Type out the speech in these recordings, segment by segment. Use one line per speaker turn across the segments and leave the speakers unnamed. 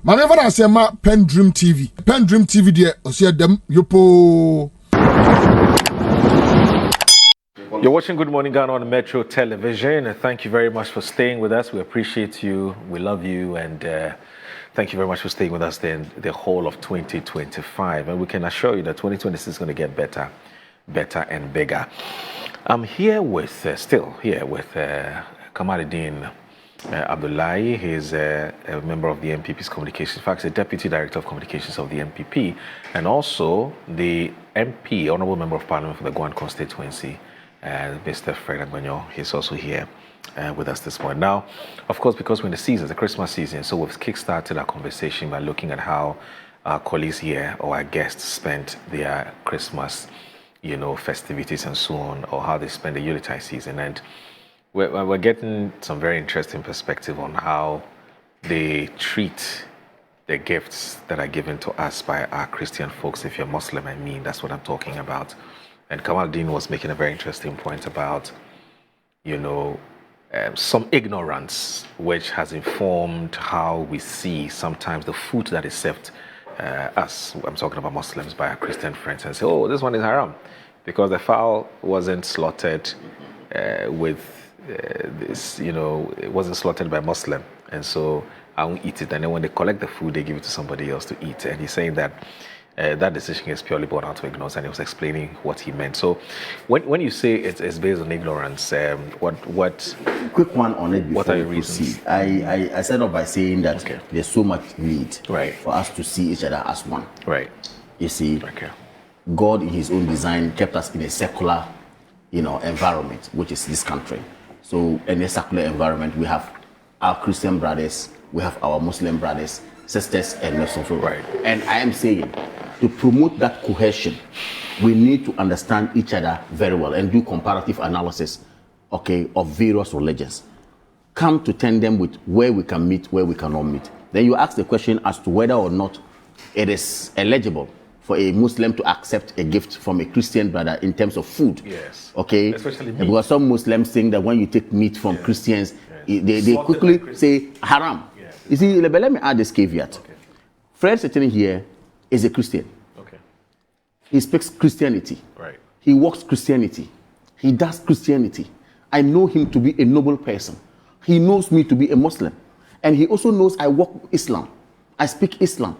Manever I say ma PENDREAM TV. PENDREAM TV there, I see them yopo.
You're watching Good Morning Ghana on Metro Television, and thank you very much for staying with us. We appreciate you, we love you, and thank you very much for staying with us the whole of 2025. And we can assure you that 2026 is going to get better and bigger. I'm here with, still here with Deen Abdullahi. He's a member of the NPP's communications, in fact, the Deputy Director of Communications of the NPP, and also the MP, Honorable Member of Parliament for the Gwan constituency, Mr. Agbanyo. He's also here with us this morning. Now, of course, because we're in the season, the Christmas season, so we've kick-started our conversation by looking at how our colleagues here or our guests spent their Christmas, festivities and so on, or how they spend the Yuletide season. And we're getting some very interesting perspective on how they treat the gifts that are given to us by our Christian folks. If you're Muslim, that's what I'm talking about. And Deen was making a very interesting point about, some ignorance which has informed how we see sometimes the food that is served us. I'm talking about Muslims by our Christian friends, and say, oh, this one is haram because the fowl wasn't slaughtered with this, it wasn't slaughtered by Muslim, and so I won't eat it. And then when they collect the food, they give it to somebody else to eat. And he's saying that that decision is purely born out of ignorance, and he was explaining what he meant. So when you say it's based on ignorance, what
quick one on it?
What are your reasons?
I started off by saying that there's so much need for us to see each other as one.
Right.
You see, God in His own design kept us in a secular, environment, which is this country. So in a secular environment, we have our Christian brothers, we have our Muslim brothers, sisters, and so forth.
Right.
And I am saying, to promote that cohesion, we need to understand each other very well and do comparative analysis, of various religions. Come to tandem with where we can meet, where we cannot meet. Then you ask the question as to whether or not it is eligible for a Muslim to accept a gift from a Christian brother in terms of food.
Yes.
Okay.
Especially meat.
Because some Muslims think that when you take meat from Christians, they quickly say haram. Yes. You see, let me add this caveat.
Okay.
Fred sitting here is a Christian.
Okay.
He speaks Christianity.
Right.
He walks Christianity. He does Christianity. I know him to be a noble person. He knows me to be a Muslim. And he also knows I walk Islam. I speak Islam.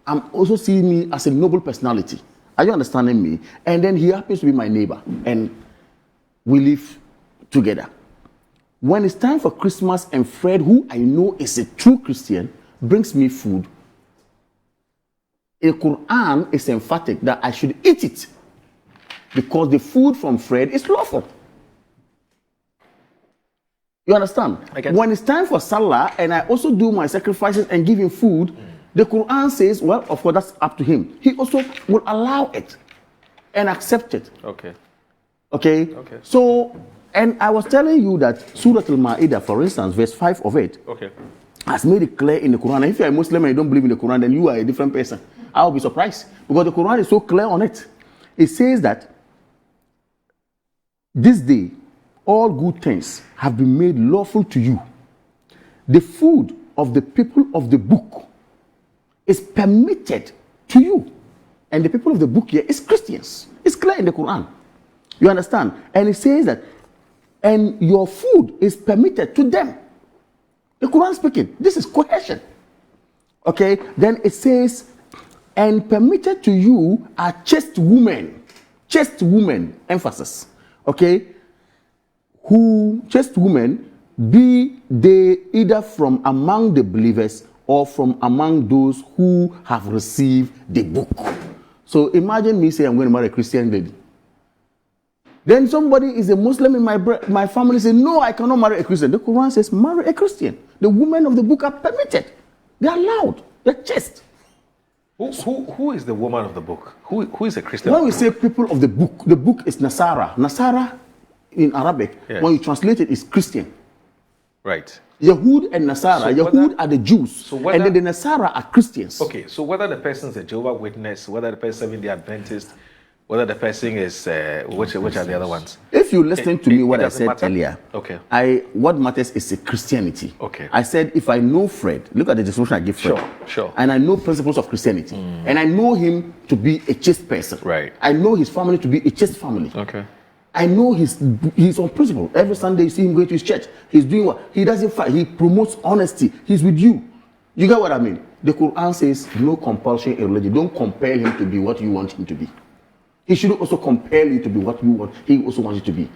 I'm also seeing me as a noble personality. Are you understanding me? And then he happens to be my neighbor. And we live together. When it's time for Christmas and Fred, who I know is a true Christian, brings me food, the Quran is emphatic that I should eat it because the food from Fred is lawful. You understand? When it's time for Salah and I also do my sacrifices and give him food, the Quran says, well, of course, that's up to him. He also will allow it and accept it. Okay. So, and I was telling you that Surah Al-Ma'idah, for instance, verse 5 of it, has made it clear in the Quran. And if you're a Muslim and you don't believe in the Quran, then you are a different person. I'll be surprised because the Quran is so clear on it. It says that this day, all good things have been made lawful to you. The food of the people of the book is permitted to you. And the people of the book here is Christians. It's clear in the Quran. You understand? And it says that, and your food is permitted to them. The Quran speaking. This is cohesion. Okay? Then it says, and permitted to you are chaste women. Chaste women, emphasis. Okay? Who, chaste women, be they either from among the believers or from among those who have received the book. So imagine me saying I'm going to marry a Christian lady. Then somebody is a Muslim in my family say, no, I cannot marry a Christian. The Quran says, marry a Christian. The women of the book are permitted. They are allowed. They're chaste.
Who is the woman of the book? Who is a Christian?
When we say people of the book is Nasara. Nasara in Arabic, when you translate it, is Christian.
Right.
Yahud and Nasara. So Yahud are the Jews, and then the Nasara are Christians.
Okay, so whether the person is a Jehovah's Witness, whether the person is the Adventist, Whether the person is which are the other ones?
If you listen to me, what I said
matter?
earlier,
Okay.
What matters is the Christianity.
Okay.
I said if I know Fred, look at the description I give Fred.
Sure.
And I know principles of Christianity, and I know him to be a chaste person.
Right.
I know his family to be a chaste family.
Okay.
I know he's on principle. Every Sunday you see him going to his church. He's doing what? He doesn't fight. He promotes honesty. He's with you. You get what I mean? The Quran says no compulsion in religion. Don't compel him to be what you want him to be. He shouldn't also compel you to be what you want. He also wants you to be.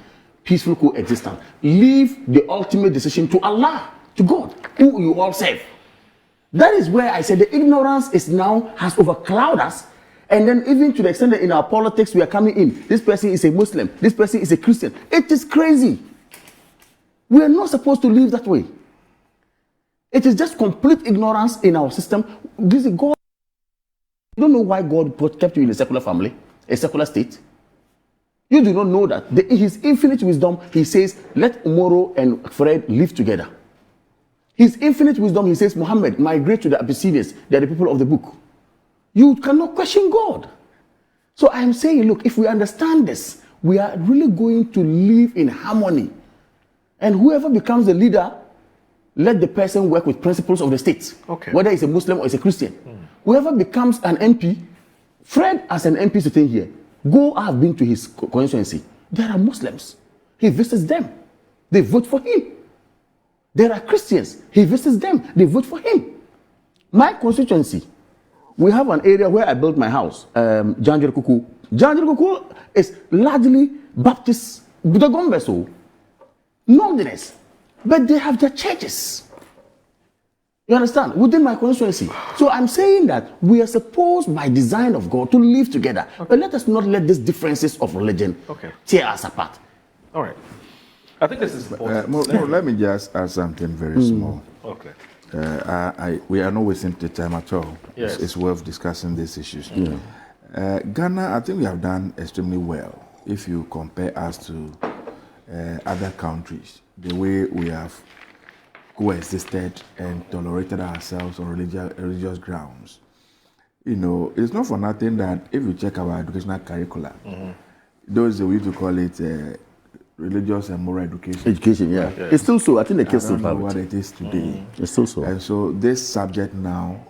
Peaceful coexistence. Leave the ultimate decision to Allah, to God, who you all serve. That is where I said the ignorance has overclouded us. And then even to the extent that in our politics we are coming in, this person is a Muslim, this person is a Christian. It is crazy. We are not supposed to live that way. It is just complete ignorance in our system. This is God. You don't know why God kept you in a secular family, a secular state. You do not know that. His infinite wisdom, he says, let Umoro and Fred live together. His infinite wisdom, he says, Muhammad, migrate to the Abyssinians. They are the people of the book. You cannot question God. So I am saying, look, if we understand this, we are really going to live in harmony. And whoever becomes the leader, let the person work with principles of the state.
Okay.
Whether it's a Muslim or it's a Christian. Whoever becomes an MP, Fred as an MP sitting here, I have been to his constituency. There are Muslims. He visits them. They vote for him. There are Christians. He visits them. They vote for him. My constituency, we have an area where I built my house, Janjir Kuku. Janjir Kuku is largely Baptist, Budagombeso, nonetheless. But they have their churches. You understand? Within my constituency. So I'm saying that we are supposed by design of God to live together. Okay. But let us not let these differences of religion tear us apart.
All right. I think this is important.
Let me just add something very small.
Okay.
We are not wasting the time at all.
Yes.
It's worth discussing these issues. Ghana, I think we have done extremely well if you compare us to other countries. The way we have coexisted and tolerated ourselves on religious grounds. You know, it's not for nothing that if you check our educational curricula, those we used to call it religious and moral education.
Education, yeah. It's still so. I think the case
I don't know what it is today.
It's still so.
And so this subject now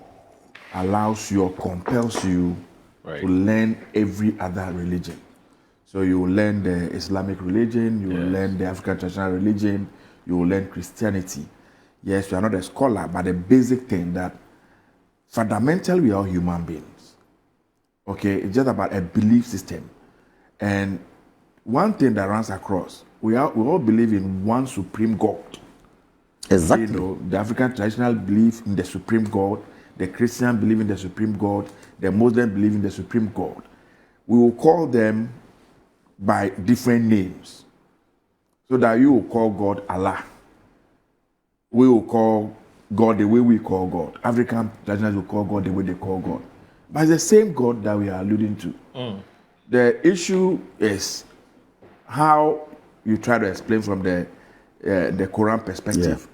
allows you or compels you to learn every other religion. So you will learn the Islamic religion, you will learn the African traditional religion, you will learn Christianity. Yes, you are not a scholar, but the basic thing that fundamentally we are human beings. Okay, it's just about a belief system. And one thing that runs across, we all believe in one supreme God.
Exactly.
You know, the African traditional belief in the supreme God, the Christian believe in the supreme God, the Muslim believe in the supreme God. We will call them by different names. So that you will call God Allah. We will call God the way we call God. African traditionalists will call God the way they call God. But it's the same God that we are alluding to. The issue is how you try to explain from the Quran perspective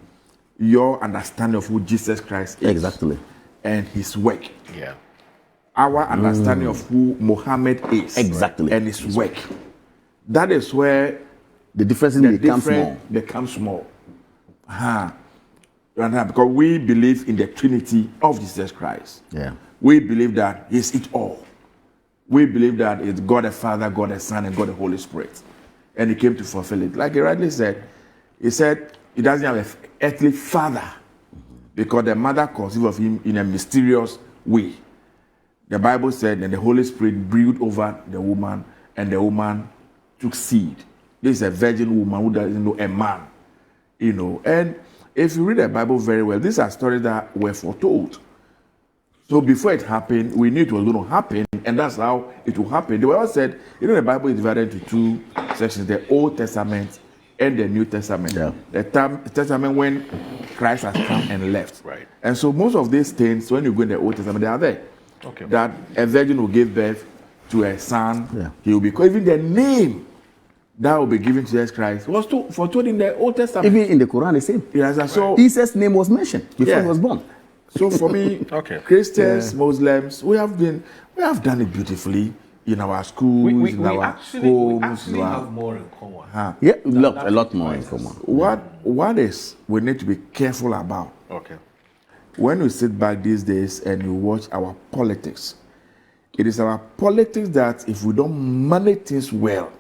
your understanding of who Jesus Christ is.
Exactly.
And his work.
Yeah.
Our understanding of who Muhammad is.
Exactly.
And his work. That is where
the differences
become small. Because we believe in the Trinity of Jesus Christ.
Yeah.
We believe that He's it all. We believe that it's God the Father, God the Son, and God the Holy Spirit. And He came to fulfill it. Like he rightly said, He said He doesn't have an earthly father because the mother conceived of Him in a mysterious way. The Bible said that the Holy Spirit breathed over the woman, and the woman took seed. This is a virgin woman who doesn't know a man. You know, and if you read the Bible very well, these are stories that were foretold. So before it happened, we knew it was going to happen, and that's how it will happen. The Bible said, you know, the Bible is divided into two sections, the Old Testament and the New Testament.
Yeah.
The Testament when Christ has come and left.
Right.
And so most of these things, when you go in the Old Testament, they are there.
Okay.
That a virgin will give birth to a son.
Yeah.
He will be called, even the name that will be given to Jesus Christ was foretold in the Old Testament.
Even in the Quran, the same.
Yes, so
Jesus' name was mentioned before he was born.
So for me, Christians, Muslims, we have done it beautifully. in our schools, in our homes.
actually have more in common.
Yeah, a lot more in common.
What is we need to be careful about?
Okay.
When we sit back these days and you watch our politics, it is our politics that if we don't manage things well,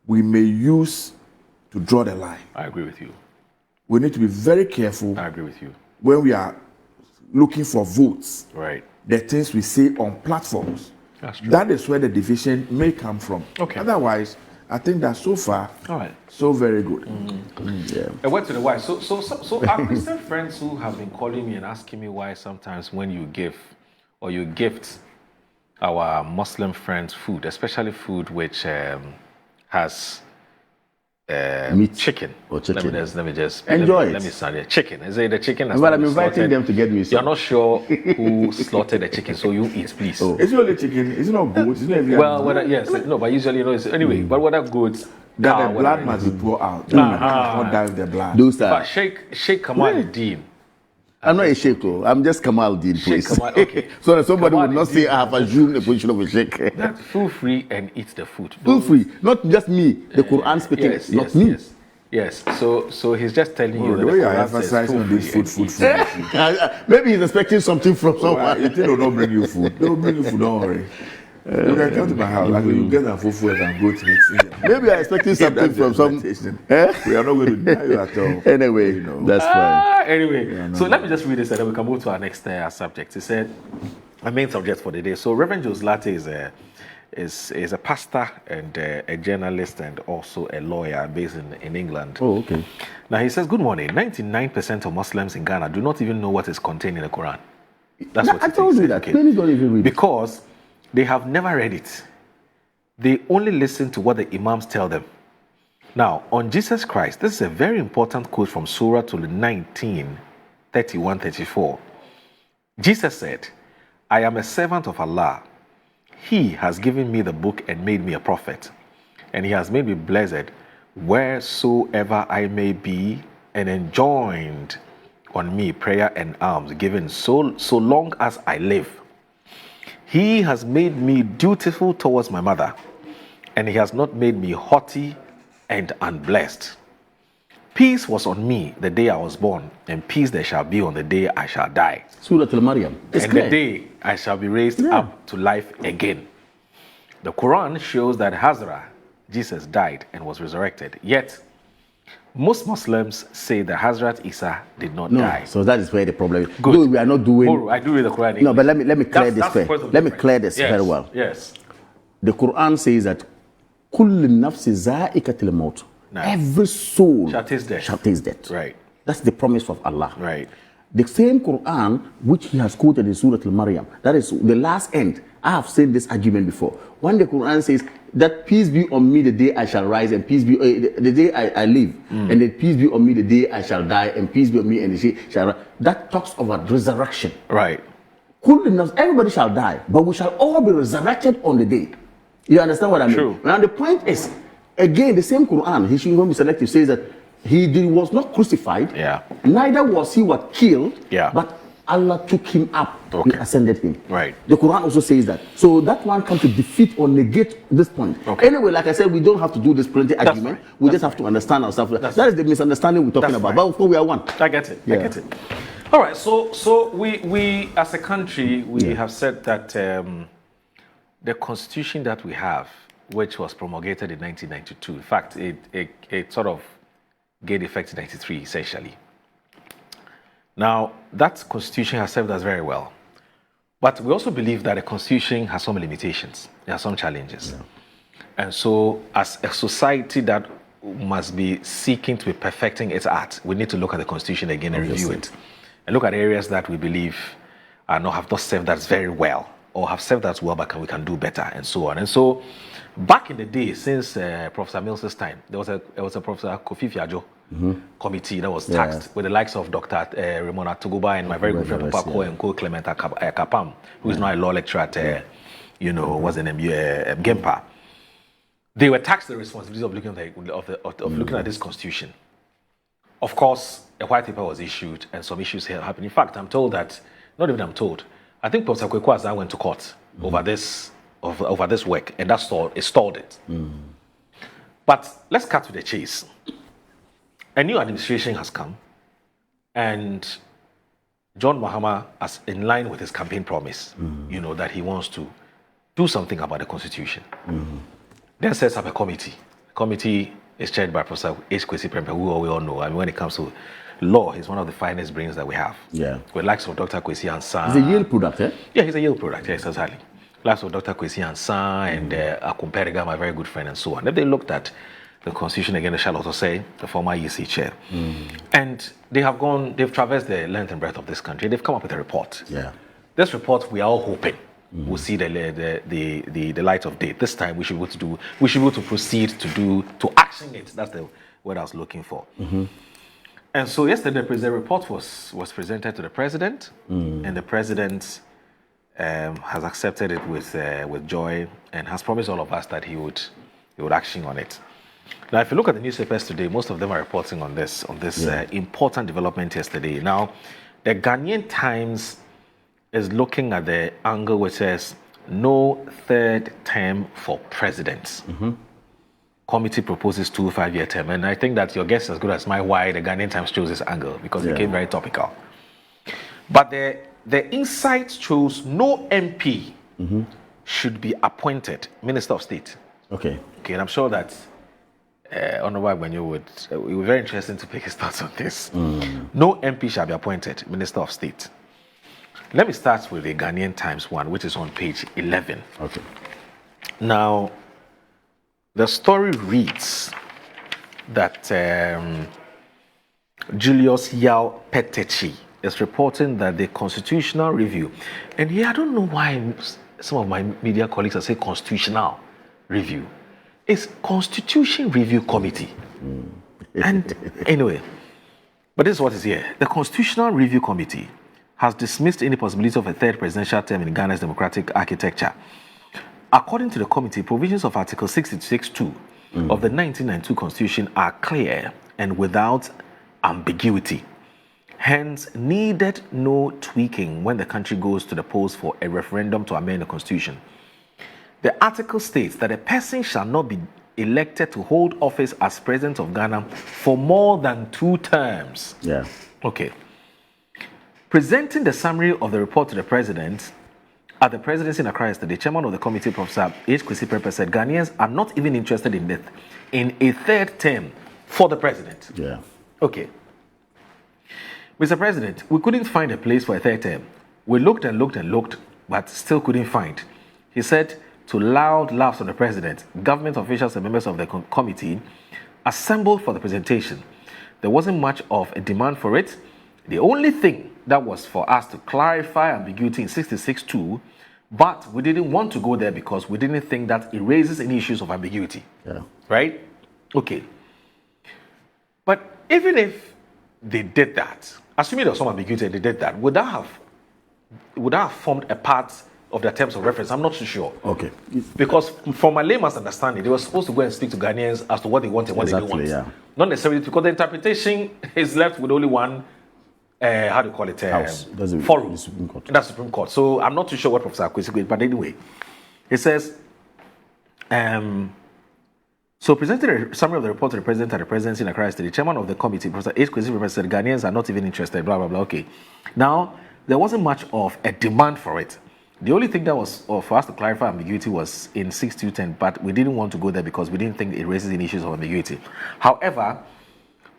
we may use to draw the line.
I agree with you.
We need to be very careful.
I agree with you.
When we are looking for votes.
Right.
The things we say on platforms.
That's true.
That is where the division may come from.
Okay.
Otherwise, I think that so far,
all right,
so very good.
Yeah. I went to the why. So our Christian friends who have been calling me and asking me why sometimes when you give or you gift our Muslim friends food, especially food which has
meat
chicken.
Or chicken.
Let me just
enjoy
let me start it. Chicken. Is it the chicken?
Well, I'm inviting them to get me some.
You're not sure who slaughtered the chicken, so you eat, please.
Oh. It's not only chicken. It's not goat. It's not every
well, whether, yes, no, but usually it's anyway. But whether goods,
that the blood must be poured out. Not die with the blood.
Those are.
But Sheikh Kamal Deen.
I'm not a sheikh. I'm just Kamal Deen, please.
Sheikh Kamal, okay.
So that somebody
Kamal
would not say I have assumed the position of a sheikh.
That feel free and eat the food.
Feel free, not just me. The Quran speaking, not me.
Yes. So he's just telling you that
the way you are emphasizing on this food.
Maybe he's expecting something from someone.
You think they'll not bring you food? They'll bring you food. Don't worry. You can come to my house. Like you get a fufu and goat meat.
Maybe I'm expecting something from some.
We are not going to deny you at all.
Anyway, that's fine.
Anyway, so let me just read this and then we can move to our next subject. He said, our main subject for the day. So Reverend Jose Latte is a pastor and a journalist and also a lawyer based in England.
Oh, okay.
Now he says, good morning. 99% of Muslims in Ghana do not even know what is contained in the Quran. That's what
I told you that.
Okay.
Many don't even read it.
Because they have never read it. They only listen to what the imams tell them. Now, on Jesus Christ, this is a very important quote from Surah to 19, 31, 34. Jesus said, I am a servant of Allah. He has given me the book and made me a prophet. And he has made me blessed wheresoever I may be, and enjoined on me prayer and alms given so long as I live. He has made me dutiful towards my mother, and he has not made me haughty and unblessed. Peace was on me the day I was born, and peace there shall be on the day I shall die.
Surah Al-Maryam.
And the day I shall be raised up to life again. The Quran shows that Hazra, Jesus, died and was resurrected. Yet, most Muslims say that Hazrat Isa did not die.
So that is where the problem is.
Good.
No, we are not doing.
Boro, I do read the Quran.
No, but let me clear this
That's
first. Let me clear this very well.
Yes.
The Quran says that كل نفس ذائقة الموت. Every soul
shall taste death.
Shall taste death.
Right.
That's the promise of Allah.
Right.
The same Quran which he has quoted in Surah Al-Maryam, that is the last end. I have said this argument before. When the Quran says that peace be on me the day I shall rise, and peace be the day I live, and then peace be on me the day I shall die, and peace be on me and the day shall rise. That talks about resurrection.
Right.
Everybody shall die, but we shall all be resurrected on the day. You understand what I mean?
True.
Now the point is, again, the same Quran, he should even be selective, says that he was not crucified, neither was he killed, but Allah took him up and ascended him.
Right.
The Quran also says that. So that one comes to defeat or negate this point. Anyway, like I said, we don't have to do this plenty argument. We just have to understand ourselves. That is the misunderstanding we're talking about. But of course we are one.
I get it. I get it. All right. So we as a country, we have said that the constitution that we have, which was promulgated in 1992, in fact, it sort of gained effect in 93, essentially. Now, that constitution has served us very well. But we also believe that the constitution has some limitations. There are some challenges. And so, as a society that must be seeking to be perfecting its art, we need to look at the constitution again and review it. And look at areas that we believe have not served us very well, or have served us well, but we can do better, and so on. And so, back in the day, since Professor Mills's time, there was a Professor Kofi Fiajo committee that was tasked with the likes of Dr. Ramona Tuguba and my very good friend Papa and Co-Clement Kapam, who is now a law lecturer at, was an Gempa. They were tasked with the responsibility of looking at this constitution. Of course, a white paper was issued and some issues happened. In fact, I'm told that, not even I'm told, I think Professor Kwekwaza went to court over this over this work, and it stalled it. But let's cut to the chase. A new administration has come, and John Mahama, as in line with his campaign promise, that he wants to do something about the constitution. Then sets up a committee. The committee is chaired by Professor H. Kwesi Prempeh, who we all know. I mean, when it comes to law, he's one of the finest brains that we have.
Yeah.
With likes of Dr. Kwesi Ansah.
He's a Yale product, eh?
Yeah, he's a Yale product, yes, exactly. Likes of Dr. Kwesi Ansah and Akumperiga, my very good friend, and so on. Then they looked at the constitution again, Charlotte Osei, the former EC chair. And they've traversed the length and breadth of this country. They've come up with a report.
Yeah.
This report, we are all hoping will see the light of day. This time we should be able to proceed to action it. That's the word I was looking for. And so yesterday the report was presented to the president, and the president has accepted it with joy and has promised all of us that he would action on it. Now, if you look at the newspapers today, most of them are reporting on this important development yesterday. Now, the Ghanaian Times is looking at the angle which says no third term for president. Committee proposes 2 5-year term, and I think that your guess is as good as mine why the Ghanaian Times chose this angle, because it became very topical. But the insight chose no MP should be appointed Minister of State.
Okay,
and I'm sure that Honorable Agbanyo it would be very interesting to pick his thoughts on this. No MP shall be appointed Minister of State. Let me start with the Ghanaian Times one, which is on page 11.
Okay.
Now, the story reads that Julius Yao Petechi is reporting that the constitutional review, and I don't know why some of my media colleagues are saying constitutional review. It's Constitution Review Committee. And anyway, but this is what is here. The Constitutional Review Committee has dismissed any possibility of a third presidential term in Ghana's democratic architecture. According to the committee, provisions of Article 66(2) of the 1992 Constitution are clear and without ambiguity. Hence, needed no tweaking when the country goes to the polls for a referendum to amend the Constitution. The article states that a person shall not be elected to hold office as president of Ghana for more than 2 terms.
Yeah.
Okay. Presenting the summary of the report to the president at the presidency in Accra yesterday, the chairman of the committee, Professor H. Kwesi Prempeh, said Ghanaians are not even interested in a third term for the president.
Yeah.
Okay. Mr. President, we couldn't find a place for a third term. We looked and looked and looked, but still couldn't find. He said, to loud laughs of the president, government officials and members of the committee assembled for the presentation. There wasn't much of a demand for it. The only thing that was for us to clarify ambiguity in 66(2), but we didn't want to go there because we didn't think that it raises any issues of ambiguity.
Yeah.
Right? Okay. But even if they did that, assuming there was some ambiguity and they did that, would that have formed a part of their terms of reference? I'm not too sure.
Okay.
Because from my layman's understanding, they were supposed to go and speak to Ghanaians as to what they want and what they don't want.
Yeah.
Not necessarily, because the interpretation is left with only one, how do you call it?
House.
Forum.
The Supreme Court.
That's Supreme Court. So I'm not too sure what Professor Kwesi did, but anyway, it says, so presenting a summary of the report to the president at the presidency in Accra yesterday, the chairman of the committee, Professor H. Kwesi, said Ghanaians are not even interested, blah, blah, blah. Okay. Now, there wasn't much of a demand for it. The only thing that was for us to clarify ambiguity was in 6210, but we didn't want to go there because we didn't think it raises any issues of ambiguity. However,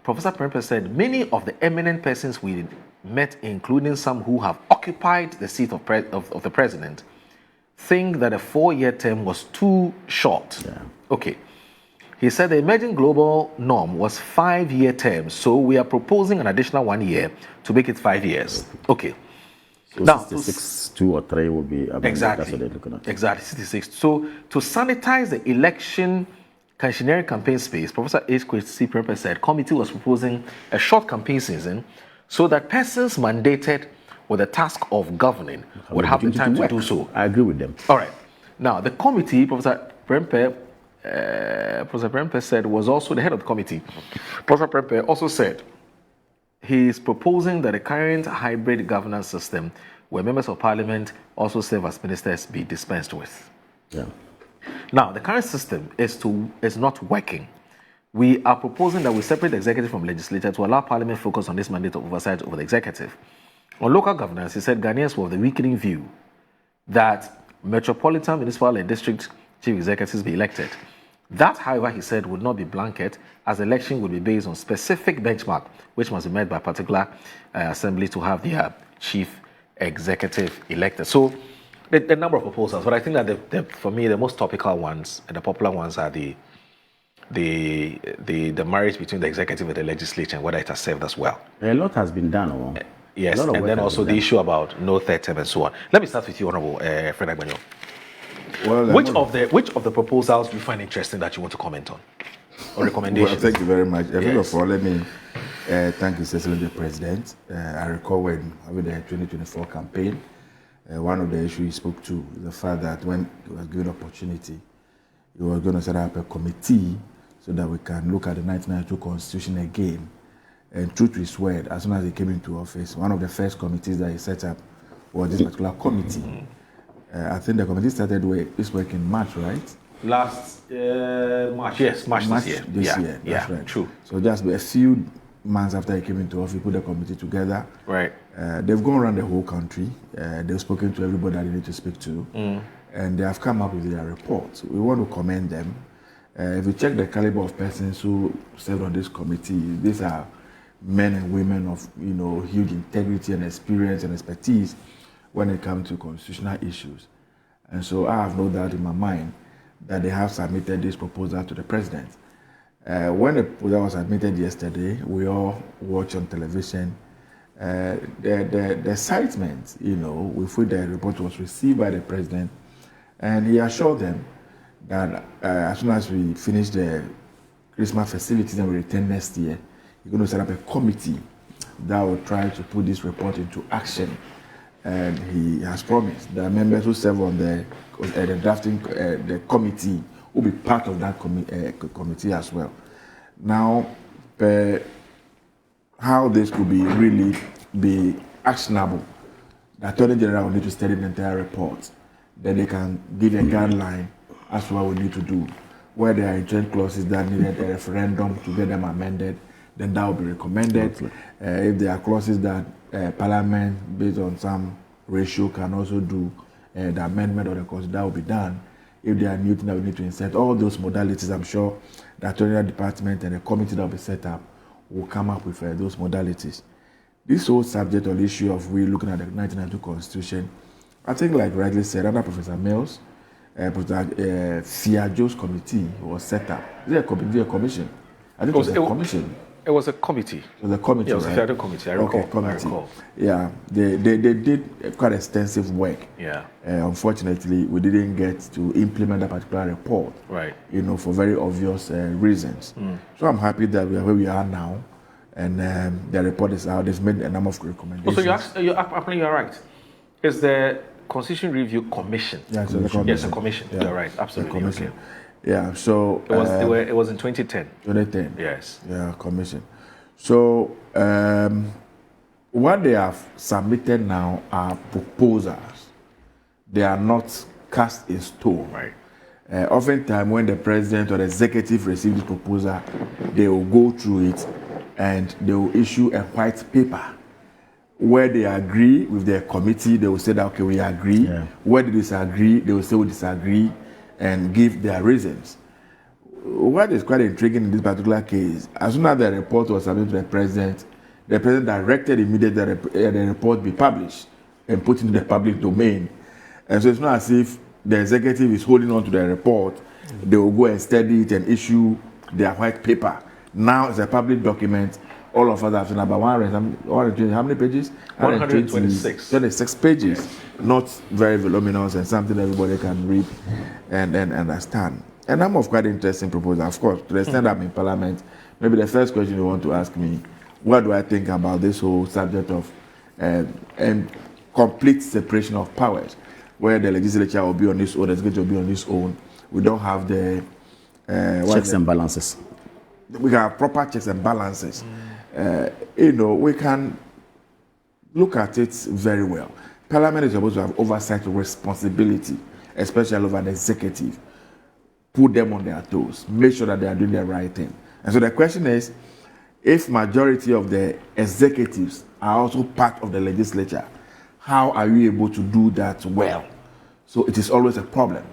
Professor Prempeh said many of the eminent persons we met, including some who have occupied the seat of the president, think that a 4-year term was too short.
Yeah.
Okay. He said the emerging global norm was 5-year terms, so we are proposing an additional 1 year to make it 5 years. Okay.
So
now,
66, 2 or 3 will be
exactly.
That's what they're looking at.
Exactly, 66. So to sanitize the election campaign campaign space, Professor H. Kwesi Prempeh said committee was proposing a short campaign season so that persons mandated with the task of governing would have the time to do so.
I agree with them.
All right. Now, the committee, Professor Prempeh said, was also the head of the committee. Professor Prempeh also said he is proposing that the current hybrid governance system, where members of parliament also serve as ministers, be dispensed with.
Yeah.
Now, the current system is not working. We are proposing that we separate the executive from legislature to allow Parliament focus on this mandate of oversight over the executive. On local governance, he said Ghanaians were of the weakening view that metropolitan, municipal, and district chief executives be elected. That, however, he said, would not be blanket, as election would be based on specific benchmark, which must be met by a particular assembly to have their chief executive elected. So, the number of proposals, but I think that for me, the most topical ones and the popular ones are the marriage between the executive and the legislature and whether it has served us well.
A lot has been done.
Yes, and then also the issue about no third term and so on. Let me start with you, Honorable Fred Agbanyo.
Well,
which of the proposals do you find interesting that you want to comment on or recommendations?
Well, thank you very much. First of all, let me thank His Excellency the President. I recall when with the 2024 campaign, one of the issues he spoke to the fact that when he was given opportunity, he was going to set up a committee so that we can look at the 1992 Constitution again. And true to his word, as soon as he came into office, one of the first committees that he set up was this particular committee. I think the committee started this work in March, right?
Last March, yes, March this year.
This year, that's right.
True.
So just a few months after he came into office, he put the committee together.
Right.
They've gone around the whole country. They've spoken to everybody they need to speak to. And they have come up with their reports. We want to commend them. If you check the caliber of persons who served on this committee, these are men and women of huge integrity and experience and expertise when it comes to constitutional issues. And so I have no doubt in my mind that they have submitted this proposal to the president. When the proposal was submitted yesterday, we all watched on television the excitement, with which the report was received by the president. And he assured them that as soon as we finish the Christmas festivities and we return next year, he's going to set up a committee that will try to put this report into action. And he has promised that members who serve on the drafting the committee will be part of that committee as well. Now, how this could be actionable, the Attorney General will need to study the entire report. Then they can give a guideline as to what we need to do. Where there are intent clauses that needed a referendum to get them amended, then that will be recommended. If there are clauses that Parliament, based on some ratio, can also do the amendment of the clause, that will be done. If there are new things that we need to insert, all those modalities, I'm sure the Attorney Department and the committee that will be set up will come up with those modalities. This whole subject or issue of we looking at the 1992 Constitution, I think, like rightly said, under Professor Mills, Professor Fiajo's committee was set up. Is it a committee or a commission? I think it was a commission.
It was a committee.
It was a committee,
Yeah, it was
right?
a Fiajo committee, I recall.
Okay, committee.
I recall.
Yeah, they did quite extensive work.
Yeah.
Unfortunately, we didn't get to implement that particular report.
Right.
For very obvious reasons. So I'm happy that we are where we are now, and the report is out. They've made a number of recommendations.
So you're right. It's the Constitution Review Commission.
Yeah, it's a commission.
Yes, a commission.
Yeah.
You're right. Absolutely.
Commission.
Okay.
Yeah, so
It was in 2010.
2010.
Yes.
Yeah, commission. So what they have submitted now are proposals. They are not cast in stone.
Right.
Oftentimes, when the president or the executive receive this proposal, they will go through it and they will issue a white paper where they agree with their committee. They will say that, okay, we agree.
Yeah.
Where they disagree, they will say we disagree and give their reasons. What is quite intriguing in this particular case, as soon as the report was submitted to the president directed immediately that the report be published and put into the public domain. And so it's not as if the executive is holding on to the report. They will go and study it and issue their white paper. Now it's a public document. All of us have seen about 120, how many pages?
126.
26 pages. Yes. Not very voluminous and something everybody can read and understand. And I'm of quite interesting proposal. Of course, to the extent I'm in Parliament, maybe the first question you want to ask me, what do I think about this whole subject of complete separation of powers, where the legislature will be on its own, the executive will be on its own. We don't have the
checks and balances.
We have proper checks and balances. We can look at it very well. Parliament is supposed to have oversight responsibility especially over the executive. Put them on their toes. Make sure that they are doing the right thing. And so the question is, if majority of the executives are also part of the legislature, how are you able to do that well? So it is always a problem.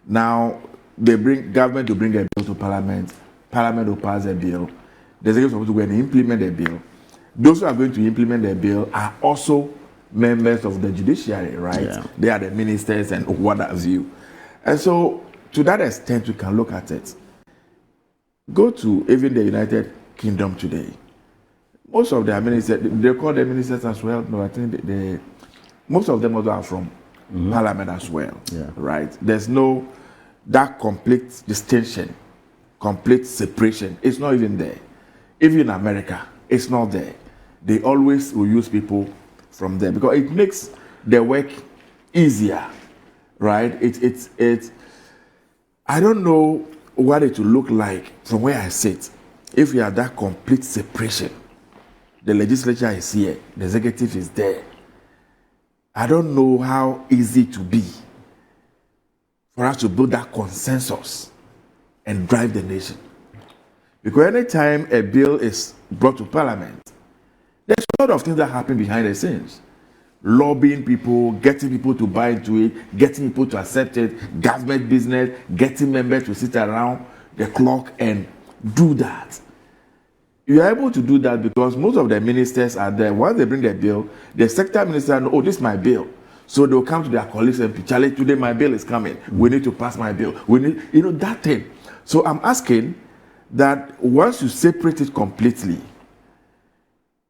Now, they bring government to bring a bill to parliament. Parliament will pass a bill. The executive is supposed to go and implement the bill. Those who are going to implement the bill are also members of the judiciary, right? Yeah. They are the ministers and what have you. And so, to that extent, we can look at it. Go to even the United Kingdom today. Most of their ministers, they call them ministers as well. No, I think most of them also are from parliament as well, right? There's no, that complete distinction, complete separation. It's not even there. Even in America, it's not there. They always will use people from there because it makes the work easier, right? It's I don't know what it will look like from where I sit if we have that complete separation. The legislature is here, the executive is there. I don't know how easy it will be for us to build that consensus and drive the nation. Because anytime a bill is brought to parliament, there's a lot of things that happen behind the scenes. Lobbying people, getting people to buy into it, getting people to accept it, government business, getting members to sit around the clock and do that. You are able to do that because most of the ministers are there. Once they bring their bill, the sector minister know, oh, this is my bill. So they'll come to their colleagues and challenge, today my bill is coming. We need to pass my bill. We need, that thing. So I'm asking that once you separate it completely,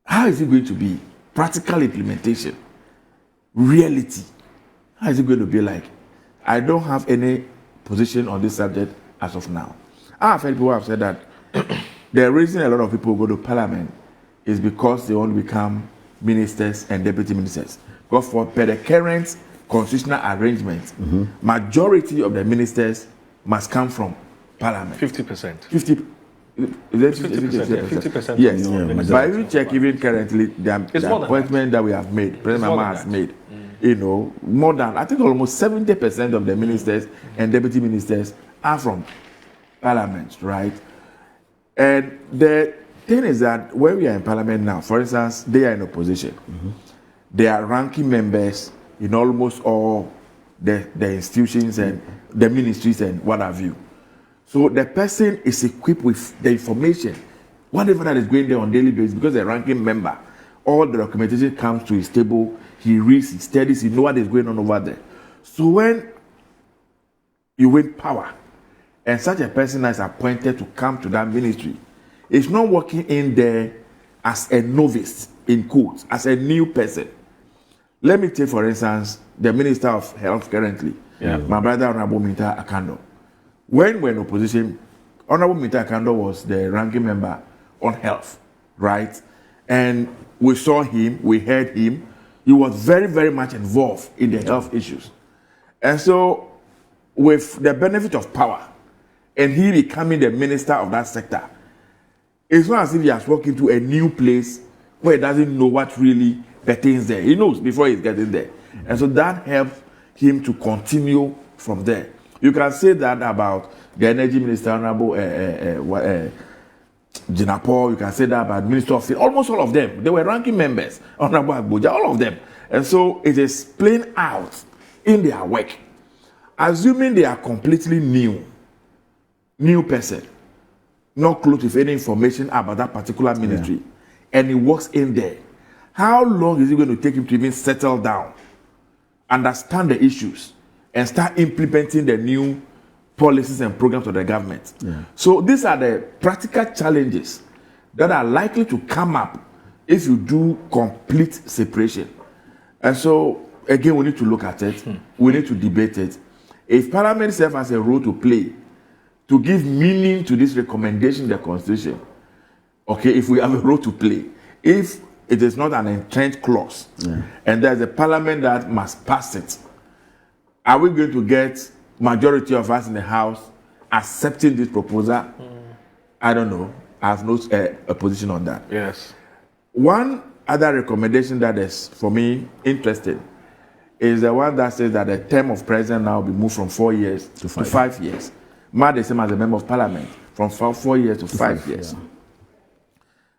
how is it going to be? Practical implementation, reality. How is it going to be like? I don't have any position on this subject as of now. I've heard people have said that the reason a lot of people go to parliament is because they want to become ministers and deputy ministers. Because for the current constitutional arrangement, majority of the ministers must come from parliament.
50%.
50%.
50%.
Yes. But if you check even currently, the appointment that we have made, President Mama has made, more than, I think almost 70% of the ministers and deputy ministers are from parliament, right? And the thing is that when we are in parliament now, for instance, they are in opposition. They are ranking members in almost all the institutions and the ministries and what have you. So the person is equipped with the information, whatever that is going there on daily basis, because the ranking member, all the documentation comes to his table, he reads, he studies, he knows what is going on over there. So when you win power, and such a person is appointed to come to that ministry, it's not working in there as a novice, in quotes, as a new person. Let me take, for instance, the Minister of Health currently, my brother, Honorable Minta Akando. When we're in opposition, Honorable Minta Akando was the ranking member on health, right? And we saw him, we heard him. He was very, very much involved in the health issues. And so, with the benefit of power, and he becoming the minister of that sector, it's not as if he has walked into a new place where he doesn't know what really pertains there. He knows before he's getting there. And so that helps him to continue from there. You can say that about the energy minister, Honorable Jinapo. You can say that about Minister of State. Almost all of them. They were ranking members. Honorable Agbanyo, all of them. And so it is playing out in their work. Assuming they are completely new person, not close with any information about that particular ministry, and he works in there, how long is it going to take him to even settle down, understand the issues, and start implementing the new policies and programs of the government? So these are the practical challenges that are likely to come up if you do complete separation. And so, again, we need to look at it. We need to debate it. If Parliament itself has a role to play to give meaning to this recommendation in the Constitution, okay, if we have a role to play, if it is not an entrenched clause, and there's a Parliament that must pass it, are we going to get majority of us in the House accepting this proposal? I don't know. I have no position on that.
Yes.
One other recommendation that is, for me, interesting is the one that says that the term of president now will be moved from 4 years to 5 years. Not the same as the member of parliament, from 4 years to 5 years.
Yeah.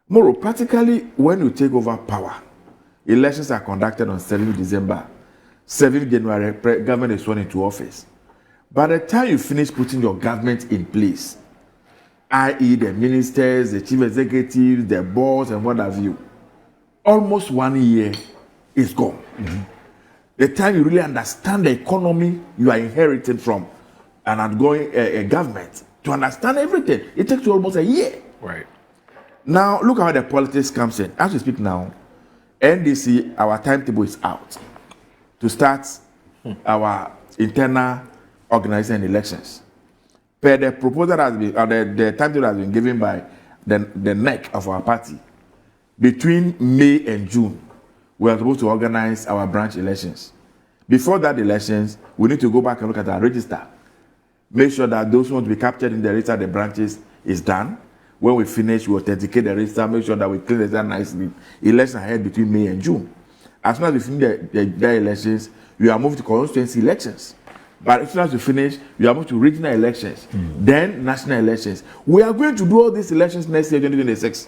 More practically, when you take over power, elections are conducted on 7th December. 7th January, government is sworn into office. By the time you finish putting your government in place, i.e. the ministers, the chief executives, the boards, and what have you, almost 1 year is gone. The time you really understand the economy you are inheriting from an outgoing government, to understand everything, it takes you almost a year.
Right.
Now, look how the politics comes in. As we speak now, NDC, our timetable is out to start our internal organizing elections. Per the proposal has been, or the timetable has been given by the neck of our party. Between May and June, we are supposed to organize our branch elections. Before that elections, we need to go back and look at our register. Make sure that those who want to be captured in the register of the branches is done. When we finish, we authenticate the register, make sure that we clean the register nicely. Election ahead between May and June. As soon as we finish the elections, we are moving to constituency elections. But as soon as we finish, we are moving to regional elections, then national elections. We are going to do all these elections next year, 2026.